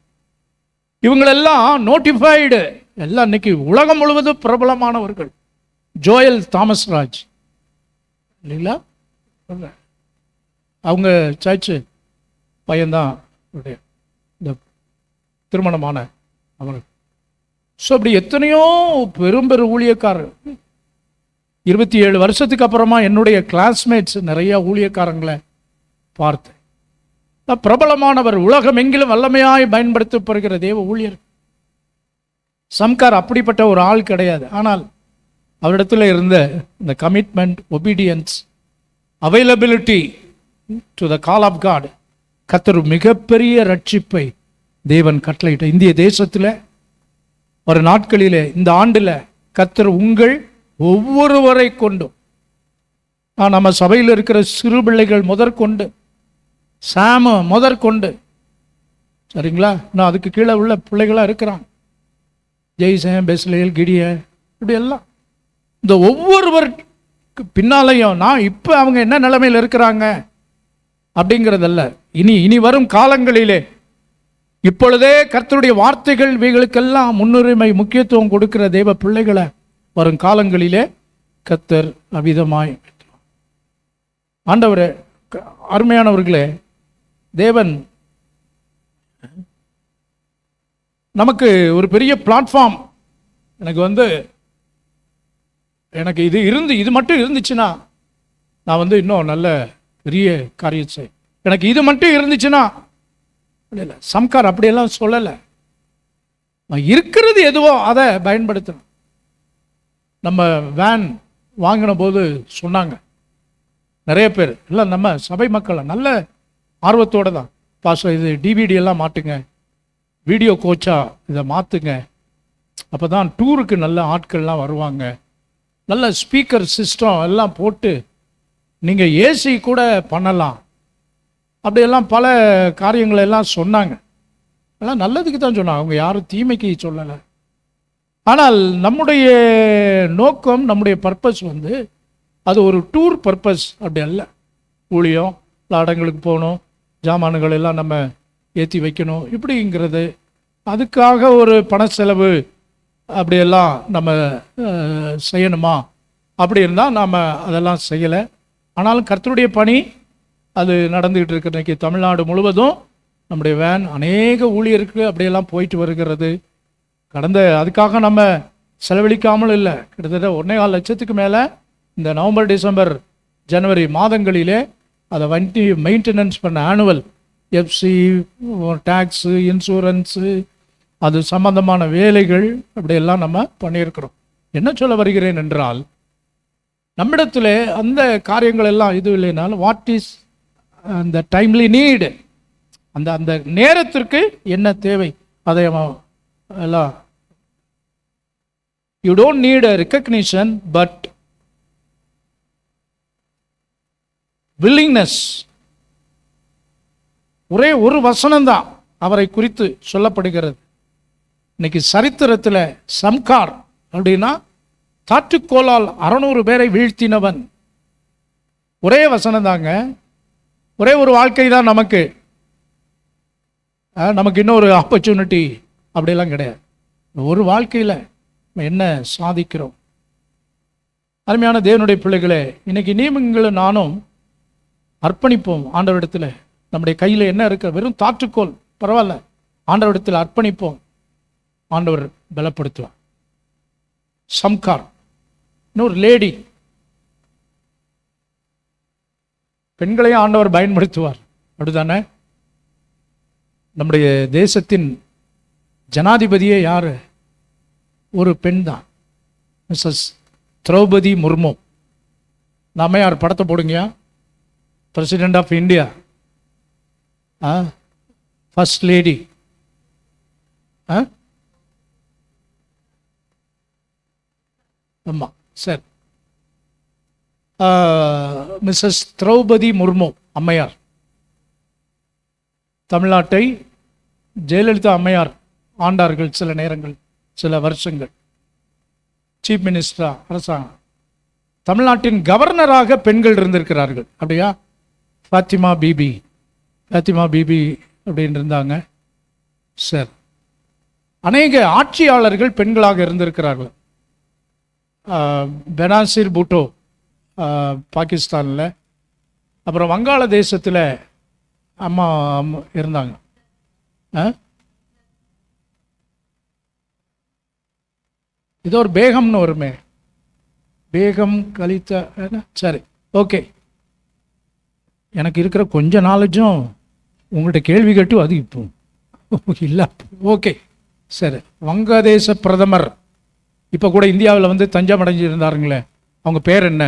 இவங்களெல்லாம் நோட்டிஃபைடு, எல்லாம் இன்னைக்கு உலகம் முழுவதும் பிரபலமானவர்கள். ஜோயல் தாமஸ் ராஜ் இல்லைங்களா, அவங்க சர்ச்சு பையன்தான் இந்த திருமணமான அவர். ஸோ அப்படி எத்தனையோ பெரும் ஊழியக்காரர். 27 வருஷத்துக்கு அப்புறமா என்னுடைய கிளாஸ்மேட்ஸ் நிறைய ஊழியக்காரங்களை பார்த்தேன். பிரபலமானவர், உலகம் எங்கிலும் வல்லமையாய் பயன்படுத்தப்படுகிற தேவ ஊழியர். சம்கார் அப்படிப்பட்ட ஒரு ஆள் கிடையாது. ஆனால் அவரிடத்தில் இருந்த இந்த commitment, obedience, availability to the call of God, கர்த்தர் மிகப்பெரிய ரட்சிப்பை தேவன் கட்டளையிட்ட இந்திய தேசத்தில் ஒரு நாட்களிலே, இந்த ஆண்டில் கர்த்தர் உங்கள் ஒவ்வொருவரை கொண்டும், நம்ம சபையில் இருக்கிற சிறு பிள்ளைகள் முதற்கொண்டு, சாம முதற்கொண்டு, சரிங்களா, நான் அதுக்கு கீழே உள்ள பிள்ளைகளாக இருக்கிறாங்க, ஜெய்சேம், பெஸ்லேல், கிடிய, இப்படி எல்லாம் இந்த ஒவ்வொருவருக்கு பின்னாலையும் நான் இப்போ அவங்க என்ன நிலைமையில் இருக்கிறாங்க அப்படிங்கிறதல்ல, இனி வரும் காலங்களிலே இப்பொழுதே கர்த்தருடைய வார்த்தைகள் இவைகளுக்கெல்லாம் முன்னுரிமை, முக்கியத்துவம் கொடுக்கிற தேவ பிள்ளைகளை வரும் காலங்களிலே கர்த்தர் அவிதமாய். ஆண்டவரே, அருமையானவர்களே, தேவன் நமக்கு ஒரு பெரிய பிளாட்ஃபார்ம், எனக்கு இது மட்டும் இருந்துச்சுன்னா நான் இன்னும் நல்ல பெரிய காரியம் செய், எனக்கு இது மட்டும் இருந்துச்சுன்னா இல்லை. சம்கார் அப்படியெல்லாம் சொல்லலை. இருக்கிறது எதுவோ அதை பயன்படுத்தணும். நம்ம வேன் வாங்கின போது சொன்னாங்க நிறைய பேர், இல்லை நம்ம சபை மக்களை நல்ல ஆர்வத்தோடு தான், பாஸ்டர் இது டிவிடி எல்லாம் மாட்டுங்க, வீடியோ கோச்சா இதை மாற்றுங்க, அப்போ தான் டூருக்கு நல்ல ஆட்கள்லாம் வருவாங்க, நல்ல ஸ்பீக்கர் சிஸ்டம் எல்லாம் போட்டு நீங்கள் ஏசி கூட பண்ணலாம், அப்படியெல்லாம் பல காரியங்களை எல்லாம் சொன்னாங்க. எல்லாம் நல்லதுக்கு தான் சொன்னாங்க, அவங்க யாரும் தீமைக்கு சொல்லலை. ஆனால் நம்முடைய நோக்கம், நம்முடைய பர்பஸ் அது ஒரு டூர் பர்பஸ் அப்படி அல்ல. ஊழியம், இடங்களுக்கு போகணும், ஜாமான்கள் எல்லாம் நம்ம ஏற்றி வைக்கணும் இப்படிங்கிறது, அதுக்காக ஒரு பண செலவு அப்படியெல்லாம் நம்ம செய்யணுமா, அப்படி இருந்தால் நாம் அதெல்லாம் செய்யலை. ஆனாலும் கர்த்தருடைய பணி அது நடந்துக்கிட்டு இருக்கு. இன்றைக்கி தமிழ்நாடு முழுவதும் நம்முடைய வேன் அநேக ஊழியருக்கு அப்படியெல்லாம் போயிட்டு வருகிறது. அதுக்காக நம்ம செலவழிக்காமல் இல்லை, கிட்டத்தட்ட 1.25 லட்சத்துக்கு மேலே இந்த நவம்பர், டிசம்பர், ஜனவரி மாதங்களிலே அதை மெயின்டெனன்ஸ் பண்ண ஆனுவல் எஃப்சி, டேக்ஸு, இன்சூரன்ஸு, அது சம்பந்தமான வேலைகள் அப்படியெல்லாம் நம்ம பண்ணியிருக்கிறோம். என்ன சொல்ல வருகிறேன் என்றால், நம்மிடத்தில் அந்த காரியங்கள் எல்லாம் இது இல்லைனாலும், வாட் இஸ் அந்த டைம்லி நீடு, அந்த நேரத்திற்கு என்ன தேவை, அதை எல்லாம். You don't need a recognition but willingness. ஒரே ஒரு வசனம்தான் அவரை குறித்து சொல்லப்படுகிறது. இன்னைக்கு சரித்திரத்தில் சம்கார் அப்படின்னா தாற்றுக்கோளால் 600 பேரை வீழ்த்தினவன். ஒரே வசனம் தாங்க, ஒரே ஒரு வாழ்க்கை தான் நமக்கு இன்னொரு ஆப்பர்ச்சுனிட்டி அப்படியெல்லாம் கிடையாது. ஒரு வாழ்க்கையில் என்ன சாதிக்கிறோம்? அருமையான தேவனுடைய பிள்ளைகளே, இன்னைக்கு நீங்களும் நானும் அர்ப்பணிப்போம் ஆண்டவரிடத்தில். நம்முடைய கையில் என்ன இருக்க, வெறும் தாற்றுக்கோல் பரவாயில்ல, ஆண்டவரிடத்தில் அர்ப்பணிப்போம், ஆண்டவர் பலப்படுத்துவார். சம்கார், இன்னொரு லேடி, பெண்களையும் ஆண்டவர் பயன்படுத்துவார், அப்படிதானே? நம்முடைய தேசத்தின் ஜனாதிபதியே யாரு? ஒரு பெண் தான், மிஸ்ஸஸ் திரௌபதி முர்மு. நாம யார் படத்தை போடுங்கயா, president of India, first lady. ஆமாம், சரி. மிஸ்ஸஸ் திரௌபதி முர்மு அம்மையார், தமிழ்நாட்டை ஜெயலலிதா அம்மையார் ஆண்டார்கள் சில நேரங்கள், சில வருஷங்கள் சீஃப் மினிஸ்டரா அரசாங்கம். தமிழ்நாட்டின் கவர்னராக பெண்கள் இருந்திருக்கிறார்கள், அப்படியா? ஃபாத்திமா பிபி அப்படின்னு இருந்தாங்க. சார், அநேக ஆட்சியாளர்கள் பெண்களாக இருந்திருக்கிறார்கள். பெனாசிர் பூட்டோ பாகிஸ்தானில், அப்புறம் வங்காளதேசத்தில் அம்மா இருந்தாங்க. இதோ ஒரு பேகம்னு வருமே, பேகம் கலித்தா, சரி, ஓகே. எனக்கு இருக்கிற கொஞ்ச நாலேஜும் உங்கள்கிட்ட கேள்வி கேட்டு அது இப்போ இல்லை. ஓகே, சரி. வங்கதேச பிரதமர் இப்போ கூட இந்தியாவில் வந்து தஞ்சம் அடைஞ்சு இருந்தாருங்களே, அவங்க பேர் என்ன?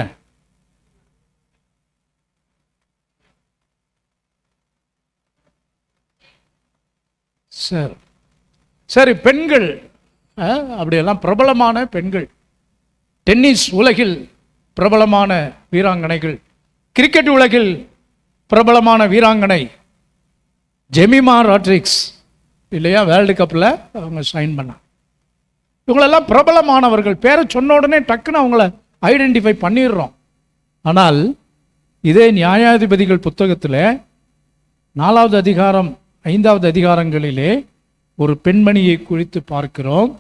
சரி சரி, பெண்கள் அப்படியெல்லாம் பிரபலமான பெண்கள், டென்னிஸ் உலகில் பிரபலமான வீராங்கனைகள், கிரிக்கெட் உலகில் பிரபலமான வீராங்கனை ஜெமிமா ராட்ரிக்ஸ், இல்லையா? வேர்ல்டு கப்பில் அவங்க சைன் பண்ணாங்க. இவங்களெல்லாம் பிரபலமானவர்கள், பேரை சொன்ன உடனே டக்குன்னு அவங்கள ஐடென்டிஃபை பண்ணிடுறோம். ஆனால் இதே நியாயாதிபதிகள் புத்தகத்தில் 4வது அதிகாரம் 5வது அதிகாரங்களிலே ஒரு பெண்மணியை குறித்து பார்க்கிறோம்.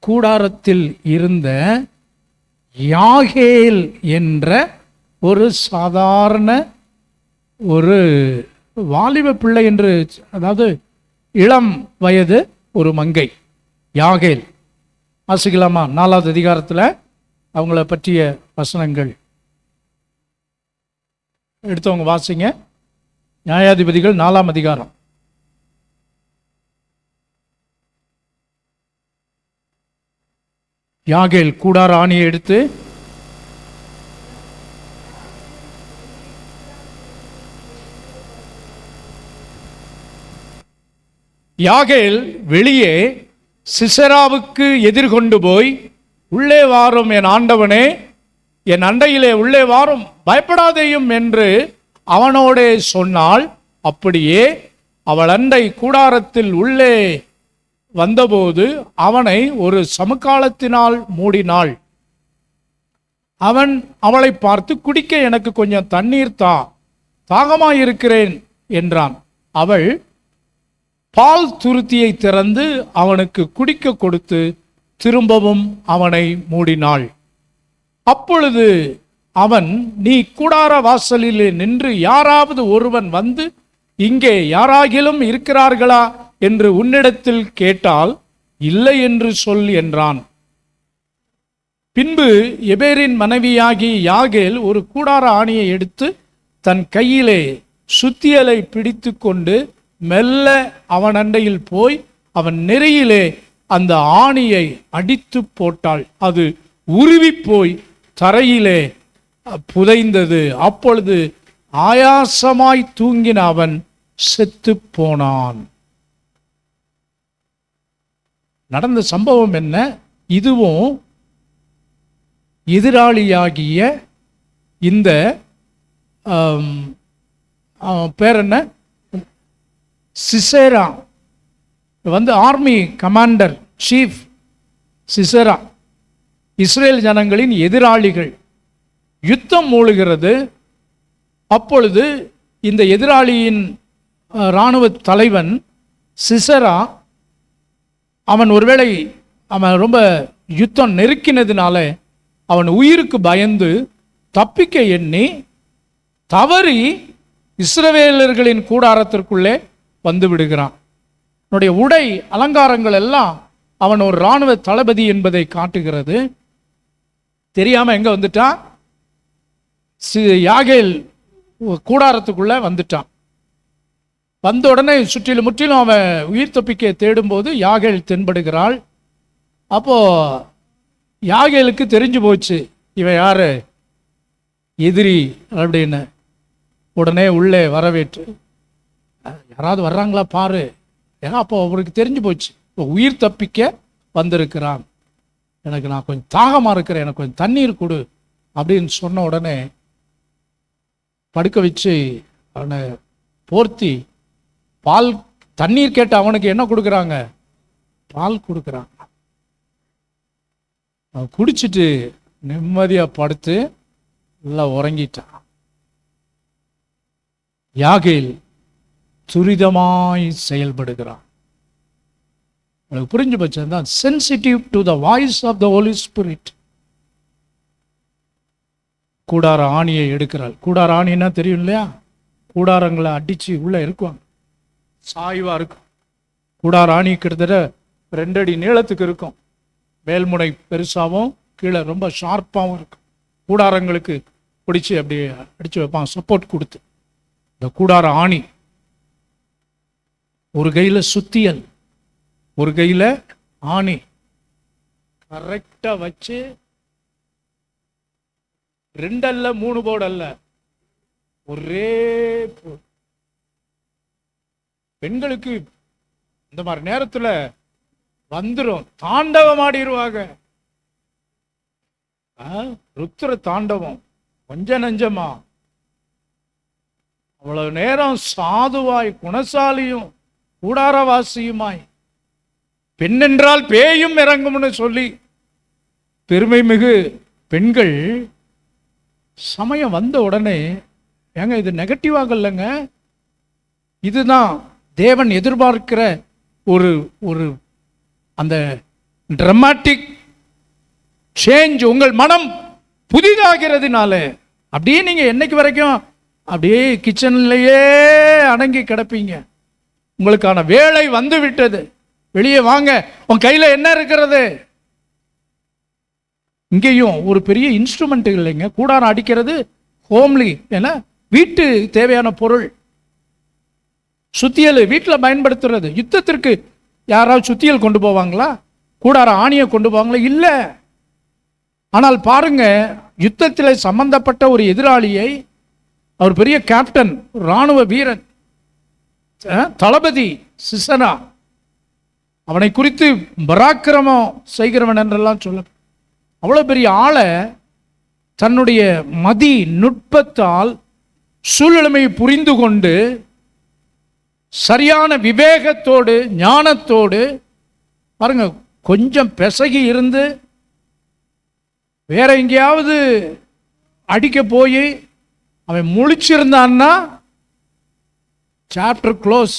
கூடாரத்தில் இருந்த யாகேல் என்ற ஒரு சாதாரண ஒரு வாலிப பிள்ளை என்று, அதாவது இளம் வயது ஒரு மங்கை யாகேல். வாசிக்கலாமா? 4வது அதிகாரத்தில் அவங்கள பற்றிய வசனங்கள் எடுத்தவங்க வாசிங்க. நியாயாதிபதிகள் 4ஆம் அதிகாரம். யாகேல் கூடார ஆணியை எடுத்து யாகேல் வெளியே சிசராவுக்கு எதிர்கொண்டு போய், உள்ளே வாரும் என் ஆண்டவனே, என் அண்டையிலே உள்ளே வாரும், பயப்படாதேயும் என்று அவனோடே சொன்னாள். அப்படியே அவள் அண்டை கூடாரத்தில் உள்ளே வந்தபோது அவனை ஒரு சமுக்காளத்தினால் மூடினாள். அவன் அவளை பார்த்து, குடிக்க எனக்கு கொஞ்சம் தண்ணீர் தா, தாகமாயிருக்கிறேன் என்றான். அவள் பால் துருத்தியை திறந்து அவனுக்கு குடிக்க கொடுத்து திரும்பவும் அவனை மூடினாள். அப்பொழுது அவன், நீ கூடார வாசலிலே நின்று யாராவது ஒருவன் வந்து இங்கே யாராகிலும் இருக்கிறார்களா என்று உன்னிடத்தில் கேட்டால் இல்லை என்று சொல் என்றான். பின்பு எபேரின் மனைவியாகி யாகேல் ஒரு கூடார ஆணியை எடுத்து தன் கையிலே சுத்தியலை பிடித்து கொண்டு மெல்ல அவன் அண்டையில் போய் அவன் நெறியிலே அந்த ஆணியை அடித்து போட்டாள். அது உருவி போய் தரையிலே புதைந்தது. அப்பொழுது ஆயாசமாய் தூங்கின அவன் செத்து போனான். நடந்த சம்பவம் என்ன? இதுவும் எதிராளியாகிய இந்த பேர் என்ன, சிசேரா வந்து army commander chief Sisera, Israel ஜனங்களின் எதிராளிகள். யுத்தம் மூழுகிறது. அப்பொழுது இந்த எதிராளியின் இராணுவ தலைவன் சிசேரா, அவன் ஒருவேளை அவன் ரொம்ப யுத்தம் நெருக்கினதுனால அவன் உயிருக்கு பயந்து தப்பிக்க எண்ணி தவறி இஸ்ரவேலர்களின் கூடாரத்திற்குள்ளே வந்து விடுகிறான். அவனுடைய உடை அலங்காரங்கள் எல்லாம் அவன் ஒரு இராணுவ தளபதி என்பதை காட்டுகிறது. தெரியாம எங்க வந்துட்டான்? யாகேல் கூடாரத்துக்குள்ள வந்துட்டான். வந்த உடனே சுற்றிலும் முற்றிலும் அவன் உயிர் தப்பிக்க தேடும்போது யாகேல் தென்படுகிறாள். அப்போ யாகேலுக்கு தெரிஞ்சு போச்சு இவன் யாரு, எதிரி அப்படின்னு. உடனே உள்ளே வரவேற்று, யாராவது வர்றாங்களா பாரு. ஏன்னா அப்போ அவருக்கு தெரிஞ்சு போச்சு இப்போ உயிர் தப்பிக்க வந்திருக்கிறான். நான் கொஞ்சம் தாகமாக இருக்கிறேன், எனக்கு கொஞ்சம் தண்ணீர் கொடு அப்படின்னு சொன்ன உடனே படுக்க வச்சு அவனை போர்த்தி பால் தண்ணீர் கேட்டு அவனுக்கு என்ன கொடுக்குறாங்க? பால் கொடுக்குறாங்க. அவன் குடிச்சிட்டு நிம்மதியாக படுத்து எல்லாம் உறங்கிட்டான். யாகேல் துரிதமாய் செயல்படுகிறான். உங்களுக்கு புரிஞ்சு போச்சுதான், sensitive to the voice of the Holi Spirit. கூடார ஆணியை எடுக்கிறாள். கூடார ஆணின்னா தெரியும் இல்லையா? கூடாரங்களை அடிச்சு உள்ள இருக்குவாங்க, சாய்வா இருக்கும். கூடார ஆணி கிட்டத்தட்ட 2 அடி நீளத்துக்கு இருக்கும். மேல்முனை பெருசாகவும் கீழே ரொம்ப ஷார்ப்பாகவும் இருக்கும். கூடாரங்களுக்கு பிடிச்சி அப்படியே அடிச்சு வைப்பாங்க, சப்போர்ட் கொடுத்து. இந்த கூடார ஆணி ஒரு கையில் சுத்தியல், ஒரு கையில் ஆணி, கரெக்டா வச்சு 2 அல்ல 3 போர்டு அல்ல, ஒரே போர்டு. பெண்களுக்கு இந்த மாதிரி நேரத்தில் வந்துடும், தாண்டவம் ஆடிடுவாங்க. ருத்ர தாண்டவம் கொஞ்ச நஞ்சமா. அவ்வளவு நேரம் சாதுவாய் குணசாலியும் கூடாரவாசியுமாய், பெண் என்றால் பேயும் இறங்கும்னு சொல்லி பெருமை மிகு பெண்கள் சமயம் வந்த உடனே, ஏங்க இது நெகட்டிவாக இல்லைங்க, இதுதான் தேவன் எதிர்பார்க்கிற ஒரு ஒரு அந்த டிராமாட்டிக் சேஞ்ச். உங்கள் மனம் புதிதாகிறதுனால அப்படியே நீங்க என்னைக்கு வரைக்கும் அப்படியே கிச்சன்லயே அடங்கி கிடப்பீங்க? உங்களுக்கான வேலை வந்து விட்டது, வெளியே வாங்க. உன் கையில என்ன இருக்கிறது? இங்கேயும் ஒரு பெரிய இன்ஸ்ட்ருமெண்ட் இல்லைங்க. கூடாரம் அடிக்கிறது ஹோம்லி, ஏன்னா வீட்டு தேவையான பொருள். சுத்தியல் வீட்டில் பயன்படுத்துறது. யுத்தத்திற்கு யாராவது சுத்தியல் கொண்டு போவாங்களா? கூடார ஆணியை கொண்டு போவாங்களா? இல்லை. ஆனால் பாருங்க, யுத்தத்தில் சம்பந்தப்பட்ட ஒரு எதிராளியை, அவர் பெரிய கேப்டன், இராணுவ வீரன், தளபதி சிசனா, அவனை குறித்து பராக்கிரமம் செய்கிறவன் என்றெல்லாம் சொல்ல, அவ்வளோ பெரிய ஆளை தன்னுடைய மதி நுட்பத்தால் சூழ்நிலைமையை புரிந்து கொண்டு சரியான விவேகத்தோடு ஞானத்தோடு, பாருங்க, கொஞ்சம் பிசகி இருந்து வேற எங்கேயாவது அடிக்க போய் அவன் முழிச்சிருந்தான்னா சாப்டர் க்ளோஸ்.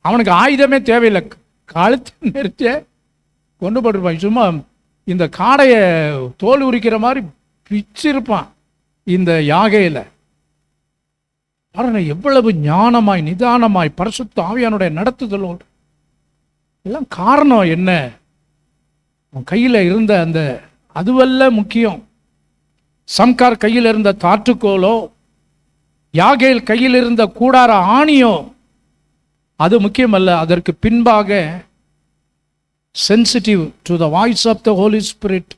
அவனுக்கு ஆயுதமே தேவையில்லை, கழுத்து நிறுத்திய கொண்டு போட்டிருப்பான். சும்மா இந்த காடையை தோல் உரிக்கிற மாதிரி பிச்சிருப்பான் இந்த யாகையில். பாருங்க எவ்வளவு ஞானமாய் நிதானமாய் பரிசுத்த ஆவியானுடைய நடத்துதலோடு. எல்லாம் காரணம் என்ன? கையில் இருந்த அந்த அதுவல்ல முக்கியம். சம்கார் கையில் இருந்த தாற்றுக்கோலோ, யாகேல் கையில் இருந்த கூடார ஆணியோ அது முக்கியமல்ல. அதற்கு பின்பாக sensitive to the voice of the Holi Spirit,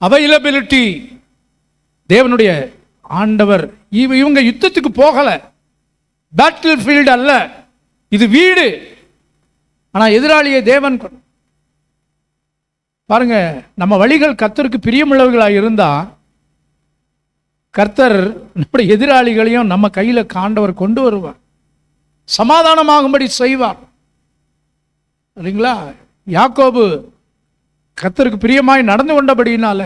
availability. தேவனுடைய ஆண்டவர், இவங்க யுத்தத்துக்கு போகல, பேட்டில் ஃபீல்டு அல்ல, இது வீடு. ஆனா எதிராளியை தேவன், பாருங்க, நம்ம வழிகள் கர்த்தருக்கு பிரியமுள்ளவர்களாக இருந்தா கர்த்தர் நம்முடைய எதிராளிகளையும் நம்ம கையில ஆண்டவர் கொண்டு வருவார், சமாதானமாகும்படி செய்வார். சரிங்களா? யாக்கோபு கர்த்தருக்கு பிரியமாய் நடந்து கொண்டபடியினால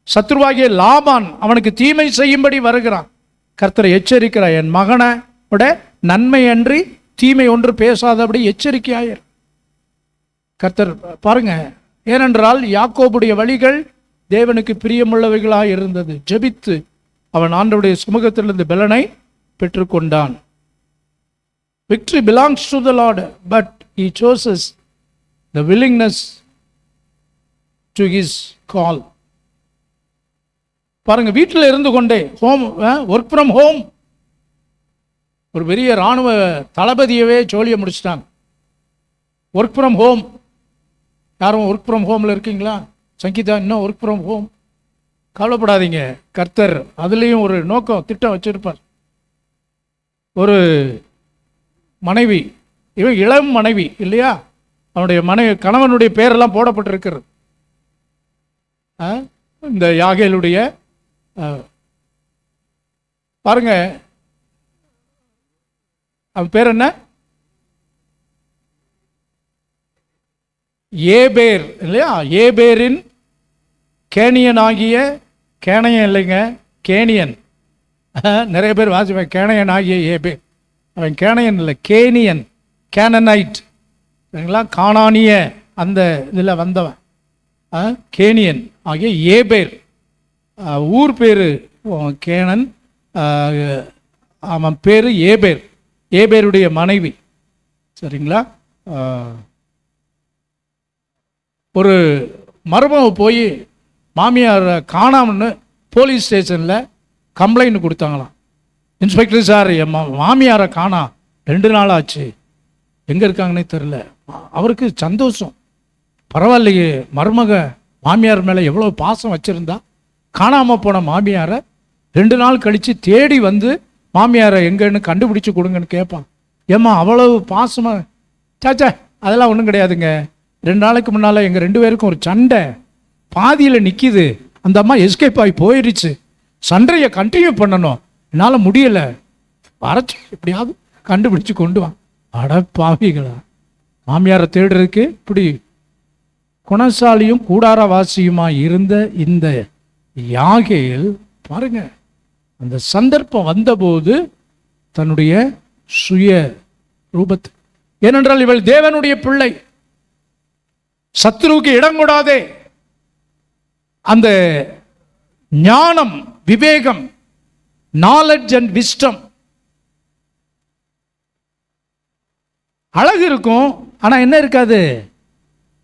சத்ருவாகிய லாபான் அவனுக்கு தீமை செய்யும்படி வருகிறான். கர்த்தரை எச்சரிக்கிறார், என் மகனை விட நன்மை அன்றி தீமை ஒன்று பேசாதபடி எச்சரிக்கையாயிரு. கர்த்தர் பாருங்க, ஏனென்றால் யாக்கோபுடைய வழிகள் தேவனுக்கு பிரியமுள்ளவைகளாக இருந்தது. ஜெபித்து அவன் ஆண்டவருடைய சமூகத்திலிருந்து பலனை பெற்றுக்கொண்டான். Victory belongs to the Lord, but he chooses the willingness to his call. பாருங்க, வீட்டில் இருந்து கொண்டே ஒர்க் ஃப்ரம் ஹோம். ஒரு பெரிய இராணுவ தளபதியவே ஜோலியை முடிச்சிட்டாங்க. Work from home. யாரும் ஒர்க் ஃப்ரம் ஹோமில் இருக்கீங்களா? சங்கீதா, இன்னும் ஒர்க் ஃப்ரம் ஹோம். கவலைப்படாதீங்க, கர்த்தர் அதுலேயும் ஒரு நோக்கம், திட்டம் வச்சிருப்பார். ஒரு மனைவி, இவன் இளம் மனைவி இல்லையா, அவனுடைய கணவனுடைய பேரெல்லாம் போடப்பட்டிருக்கிறது. இந்த யாகேலுடைய பாருங்க, அவன் பேர் என்ன? ஏபேர் இல்லையா? ஏபேரின் கேனியன் ஆகிய, கேனையன் இல்லைங்க, கேனியன். நிறைய பேர் வாசிப்பேன் கேனையன் ஆகிய ஏபேர். அவன் கேனையன் இல்லை, கேனியன், கேனனைட் சரிங்களா, கானானிய அந்த இதில் வந்தவன் கேனியன் ஆகிய ஏபேர். ஊர் பேர் கேனன், அவன் பேர் ஏபேர், ஏபேருடைய மனைவி சரிங்களா. ஒரு மருமக போய் மாமியார் காணாமன்னு போலீஸ் ஸ்டேஷனில் கம்ப்ளைண்ட் கொடுத்தாங்களாம். இன்ஸ்பெக்டர் சார், என் மாமியாரை காணா, 2 நாள் ஆச்சு, எங்கே இருக்காங்கன்னே தெரில. அவருக்கு சந்தோஷம், பரவாயில்லையே, மருமக மாமியார் மேலே எவ்வளோ பாசம் வச்சுருந்தா, காணாமல் போன மாமியாரை 2 நாள் கழித்து தேடி வந்து மாமியாரை எங்கன்னு கண்டுபிடிச்சி கொடுங்கன்னு கேட்பான். ஏம்மா அவ்வளவு பாசமாக? சாச்சா அதெல்லாம் ஒன்றும் கிடையாதுங்க, 2 நாளைக்கு முன்னால் எங்கள் 2 பேருக்கும் ஒரு சண்டை பாதியில் நிற்கிது, அந்த அம்மா எஸ்கேப் ஆகி போயிடுச்சு, சண்டையை கண்டினியூ பண்ணணும், என்னால் முடியலை, வரைச்சி எப்படியாவது கண்டுபிடிச்சி கொண்டு வா. அட பாவிகளா, மாமியாரை தேடுறதுக்கு இப்படி குணசாலியும் கூடாரவாசியுமா இருந்த இந்த யாகேல் பாருங்க, அந்த சந்தர்ப்பம் வந்தபோது தன்னுடைய சுய ரூபத்தை, ஏனென்றால் இவள் தேவனுடைய பிள்ளை, சத்ருவுக்கு இடம் கொடாதே, அந்த ஞானம், விவேகம், நாலெட்ஜ் அண்ட் விஸ்டம், அழகு இருக்கும், ஆனா என்ன இருக்காது?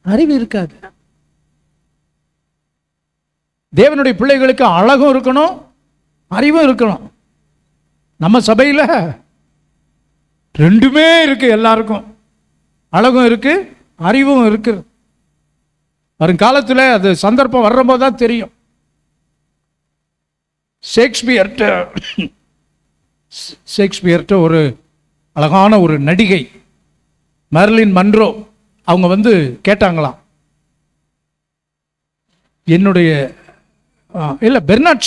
அறிவு இருக்காது. தேவனுடைய பிள்ளைகளுக்கு அழகும் இருக்கணும், அறிவும் இருக்கணும். நம்ம சபையில் 2மே இருக்கு, எல்லாருக்கும் அழகும் இருக்கு, அறிவும் இருக்கு. வருங்காலத்தில் அது சந்தர்ப்பம் வர்றபோது தான் தெரியும். ஷேக்ஸ்பியர்கிட்ட ஒரு அழகான ஒரு நடிகை மெர்லின் மன்ரோ, அவங்க வந்து கேட்டாங்களாம், என்னுடைய இல்லை பெர்னாட்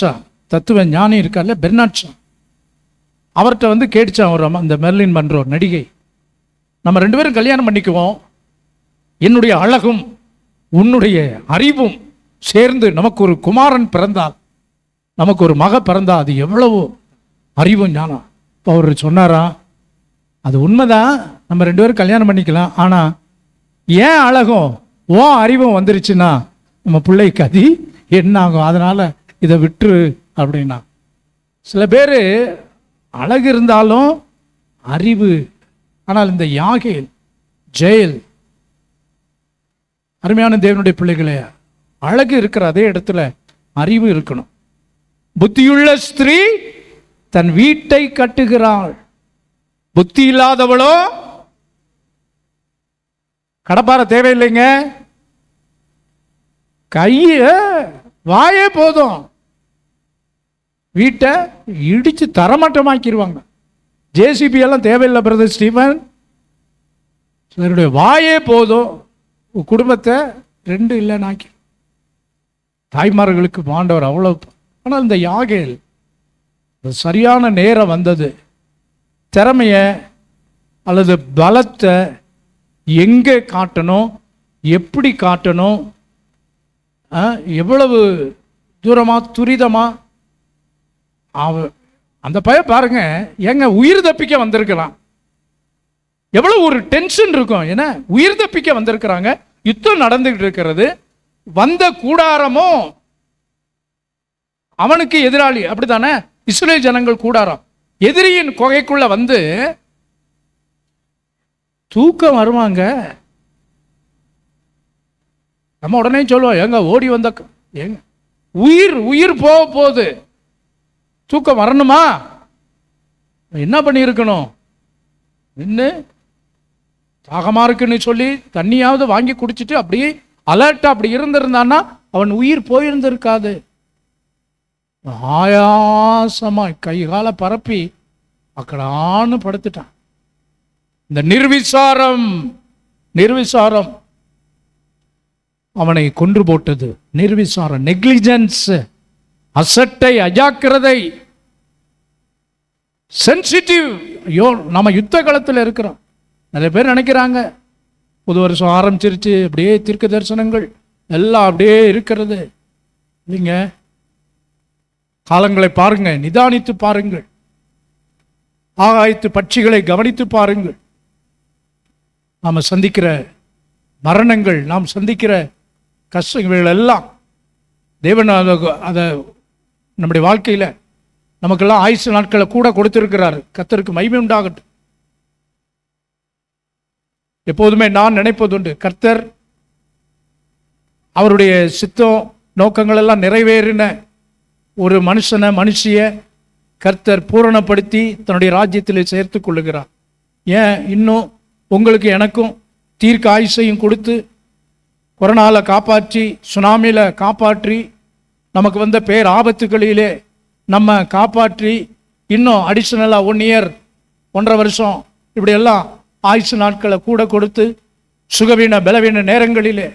ஷா தத்துவ ஞானி இருக்கார்ல, பெர்னாட் ஷா, அவர்கிட்ட வந்து கேட்டுச்சான் ஒரு அந்த மெர்லின் மன்ரோ நடிகை, நம்ம 2 பேரும் கல்யாணம் பண்ணிக்குவோம், என்னுடைய அழகும் உன்னுடைய அறிவும் சேர்ந்து நமக்கு ஒரு குமாரன் பிறந்தால், நமக்கு ஒரு மக பிறந்தால், அது எவ்வளவோ அறிவும் ஞானம். இப்போ அவர் சொன்னாரா, அது உண்மைதான், நம்ம 2 பேரும் கல்யாணம் பண்ணிக்கலாம், ஆனால் ஏன் அழகும் அறிவும் வந்துருச்சுன்னா நம்ம பிள்ளைக்கு அது என்ன ஆகும், அதனால் இதை விட்டுரு அப்படின்னா. சில பேர் அழகு இருந்தாலும் அறிவு, ஆனால் இந்த யாகேல் ஜெயல், அருமையான தேவனுடைய பிள்ளைகளே, அழகு இருக்கிற அதே இடத்துல அறிவு இருக்கணும். புத்தியுள்ள ஸ்திரீ தன் வீட்டை கட்டுகிறாள், புத்தி இல்லாதவளோ கடப்பார தேவையில்லைங்க, கைய வாயே போதும், வீட்டை இடிச்சு தரமட்டமாக்கிடுவாங்க. ஜேசிபி எல்லாம் தேவையில்லை பிரதர் ஸ்டீவன், என்னுடைய வாயே போதும் குடும்பத்தை 2 இல்லைனாக்கி. தாய்மார்களுக்கு ஆண்டவர் அவ்வளோ. ஆனால் இந்த யாகேல் சரியான நேரம் வந்தது, திறமைய அல்லது பலத்தை எங்கே காட்டணும், எப்படி காட்டணும், எவ்வளவு தூரமாக துரிதமாக அந்த பையன் பாருங்க, எங்க உயிர் தப்பிக்க வந்திருக்கலாம், எவ்வளவு ஒரு டென்ஷன் இருக்கும். ஏன்னா உயிர் தப்பிக்க வந்திருக்கிறாங்க, யுத்தம் நடந்துகிட்டு இருக்கிறது, வந்த கூடாரமும் அவனுக்கு எதிராளி. அப்படித்தானே? இஸ்ரவேல் ஜனங்கள் கூடாரம் எதிரியின் குகைக்குள்ள வந்து தூக்கம் வருவாங்க. நம்ம உடனே சொல்லுவோம், எங்க ஓடி வந்த எங்க உயிர் போக போகுது, தூக்கம் வரணுமா? என்ன பண்ணியிருக்கணும்? இன்னும் தாகமா இருக்குன்னு சொல்லி தண்ணியாவது வாங்கி குடிச்சிட்டு அப்படியே அலர்ட்டா அப்படி இருந்திருந்தான்னா அவன் உயிர் போயிருந்திருக்காது. ஆயாசமா கை கால பரப்பி அக்கடான்னு படுத்துட்டான். இந்த நிர்விசாரம் அவனை கொன்று போட்டது. நிர்விசாரம், நெக்லிஜென்ஸ், அசட்டை, அஜாக்கிரதை, சென்சிட்டிவ். ஐயோ, நம்ம யுத்த காலத்தில் இருக்கிறோம். நிறைய பேர் நினைக்கிறாங்க புது வருஷம் ஆரம்பிச்சிருச்சு, அப்படியே தீர்க்க தரிசனங்கள் எல்லாம் அப்படியே இருக்கிறது. இல்லைங்க, காலங்களை பாருங்க, நிதானித்து பாருங்கள், ஆகாயத்து பட்சிகளை கவனித்து பாருங்கள். நாம் சந்திக்கிற மரணங்கள், நாம் சந்திக்கிற கஷ்டங்கள் எல்லாம் தேவன் அதை நம்முடைய வாழ்க்கையில் நமக்கெல்லாம் ஆயுசு நாட்களை கூட கொடுத்திருக்கிறார். கர்த்தருக்கு மகிமை உண்டாகட்டும். எப்போதுமே நான் நினைப்பதுண்டு, கர்த்தர் அவருடைய சித்தம் நோக்கங்கள் எல்லாம் நிறைவேறின ஒரு மனுஷிய கர்த்தர் பூரணப்படுத்தி தன்னுடைய ராஜ்யத்தில் சேர்த்து கொள்ளுகிறார். ஏன் இன்னும் உங்களுக்கு எனக்கும் தீர்க்க ஆயுசையும் கொடுத்து கொரோனாவில் காப்பாற்றி, சுனாமியில் காப்பாற்றி, நமக்கு வந்த பேர் ஆபத்துகளிலே நம்ம காப்பாற்றி, இன்னும் அடிஷ்னலாக 1 இயர் 1.5 வருஷம் இப்படியெல்லாம் ஆயுசு நாட்களை கூட கொடுத்து சுகவீன பலவீன நேரங்களிலே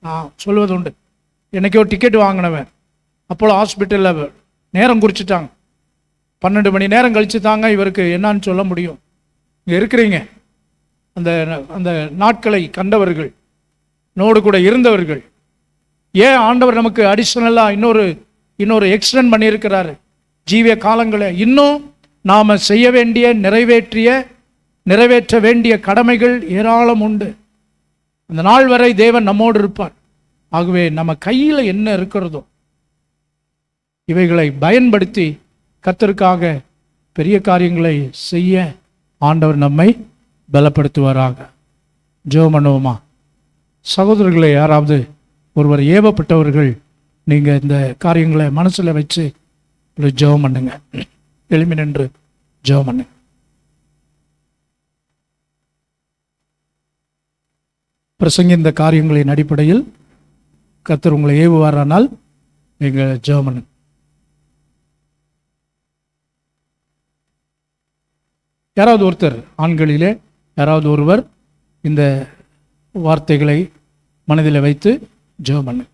நான் சொல்வது உண்டு. என்னைக்கோ டிக்கெட் வாங்கினவன் அப்போலோ ஹாஸ்பிட்டலில் நேரம் குறிச்சிட்டாங்க, 12 மணி நேரம் கழிச்சு தாங்க இவருக்கு என்னான்னு சொல்ல முடியும். இங்கே இருக்கிறீங்க, அந்த நாட்களை கண்டவர்கள், நோடு கூட இருந்தவர்கள். ஏன் ஆண்டவர் நமக்கு அடிஷ்னலாக இன்னொரு எக்ஸ்டெண்ட் பண்ணியிருக்கிறாரு ஜீவிய காலங்களை. இன்னும் நாம் செய்ய வேண்டிய நிறைவேற்ற வேண்டிய கடமைகள் ஏராளம் உண்டு. அந்த நாள் வரை தேவன் நம்மோடு இருப்பார். ஆகவே நம்ம கையில் என்ன இருக்கிறதோ இவைகளை பயன்படுத்தி கர்த்தருக்காக பெரிய காரியங்களை செய்ய ஆண்டவர் நம்மை பலப்படுத்துவாராக. ஜெபம் பண்ணுவோமா? சகோதரர்களை, யாராவது ஒருவர் ஏவப்பட்டவர்கள், நீங்கள் இந்த காரியங்களை மனசில் வச்சு ஒரு ஜெபம் பண்ணுங்க. எழுமி நின்று ஜெபம் பண்ணுங்க. பிரசங்க இந்த காரியங்களின் அடிப்படையில் கர்த்தர் உங்களை ஏவுவாரானால் நீங்கள் ஜெபம் பண்ணுங்க. யாராவது ஒருத்தர், ஆண்களிலே யாராவது ஒருவர் இந்த வார்த்தைகளை மனதில் வைத்து ஜெபம் பண்ணு.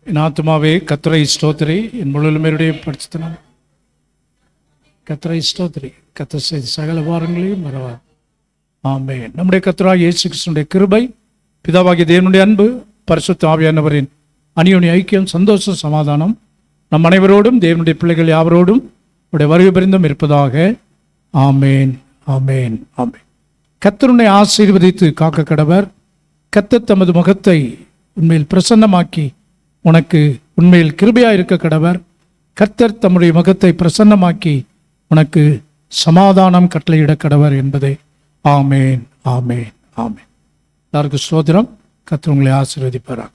என் ஆத்துமாவே கர்த்தரை ஸ்தோத்திரி, என் முழுமையுடைய பரிசுத்தம் கர்த்தரை ஸ்தோத்திரி, கர்த்தர் செய்த சகல வாரங்களையும் மறவார். ஆமென். நம்முடைய கர்த்தராகிய இயேசு கிறிஸ்துவின் கிருபை, பிதாவாகிய தேவனுடைய அன்பு, பரிசுத்த ஆவியானவரின் அந்யோன்ய ஐக்கியம், சந்தோஷ சமாதானம் நம் அனைவரோடும், தேவனுடைய பிள்ளைகள் யாவரோடும் உடைய வருகை பெரிந்தும் இருப்பதாக. ஆமேன், ஆமேன், ஆமேன். கர்த்தர் உன்னை ஆசீர்வதித்து காக்க கடவர். கர்த்தர் தமது முகத்தை உண்மையில் பிரசன்னமாக்கி உனக்கு உண்மையில் கிருபையாக இருக்க கடவர். கர்த்தர் தம்முடைய முகத்தை பிரசன்னமாக்கி உனக்கு சமாதானம் கட்டளையிட கடவர் என்பதை. ஆமேன், ஆமேன், ஆமேன். எல்லாருக்கும் ஸ்தோத்திரம். கர்த்தர் உங்களை ஆசீர்வதிப்பாராக.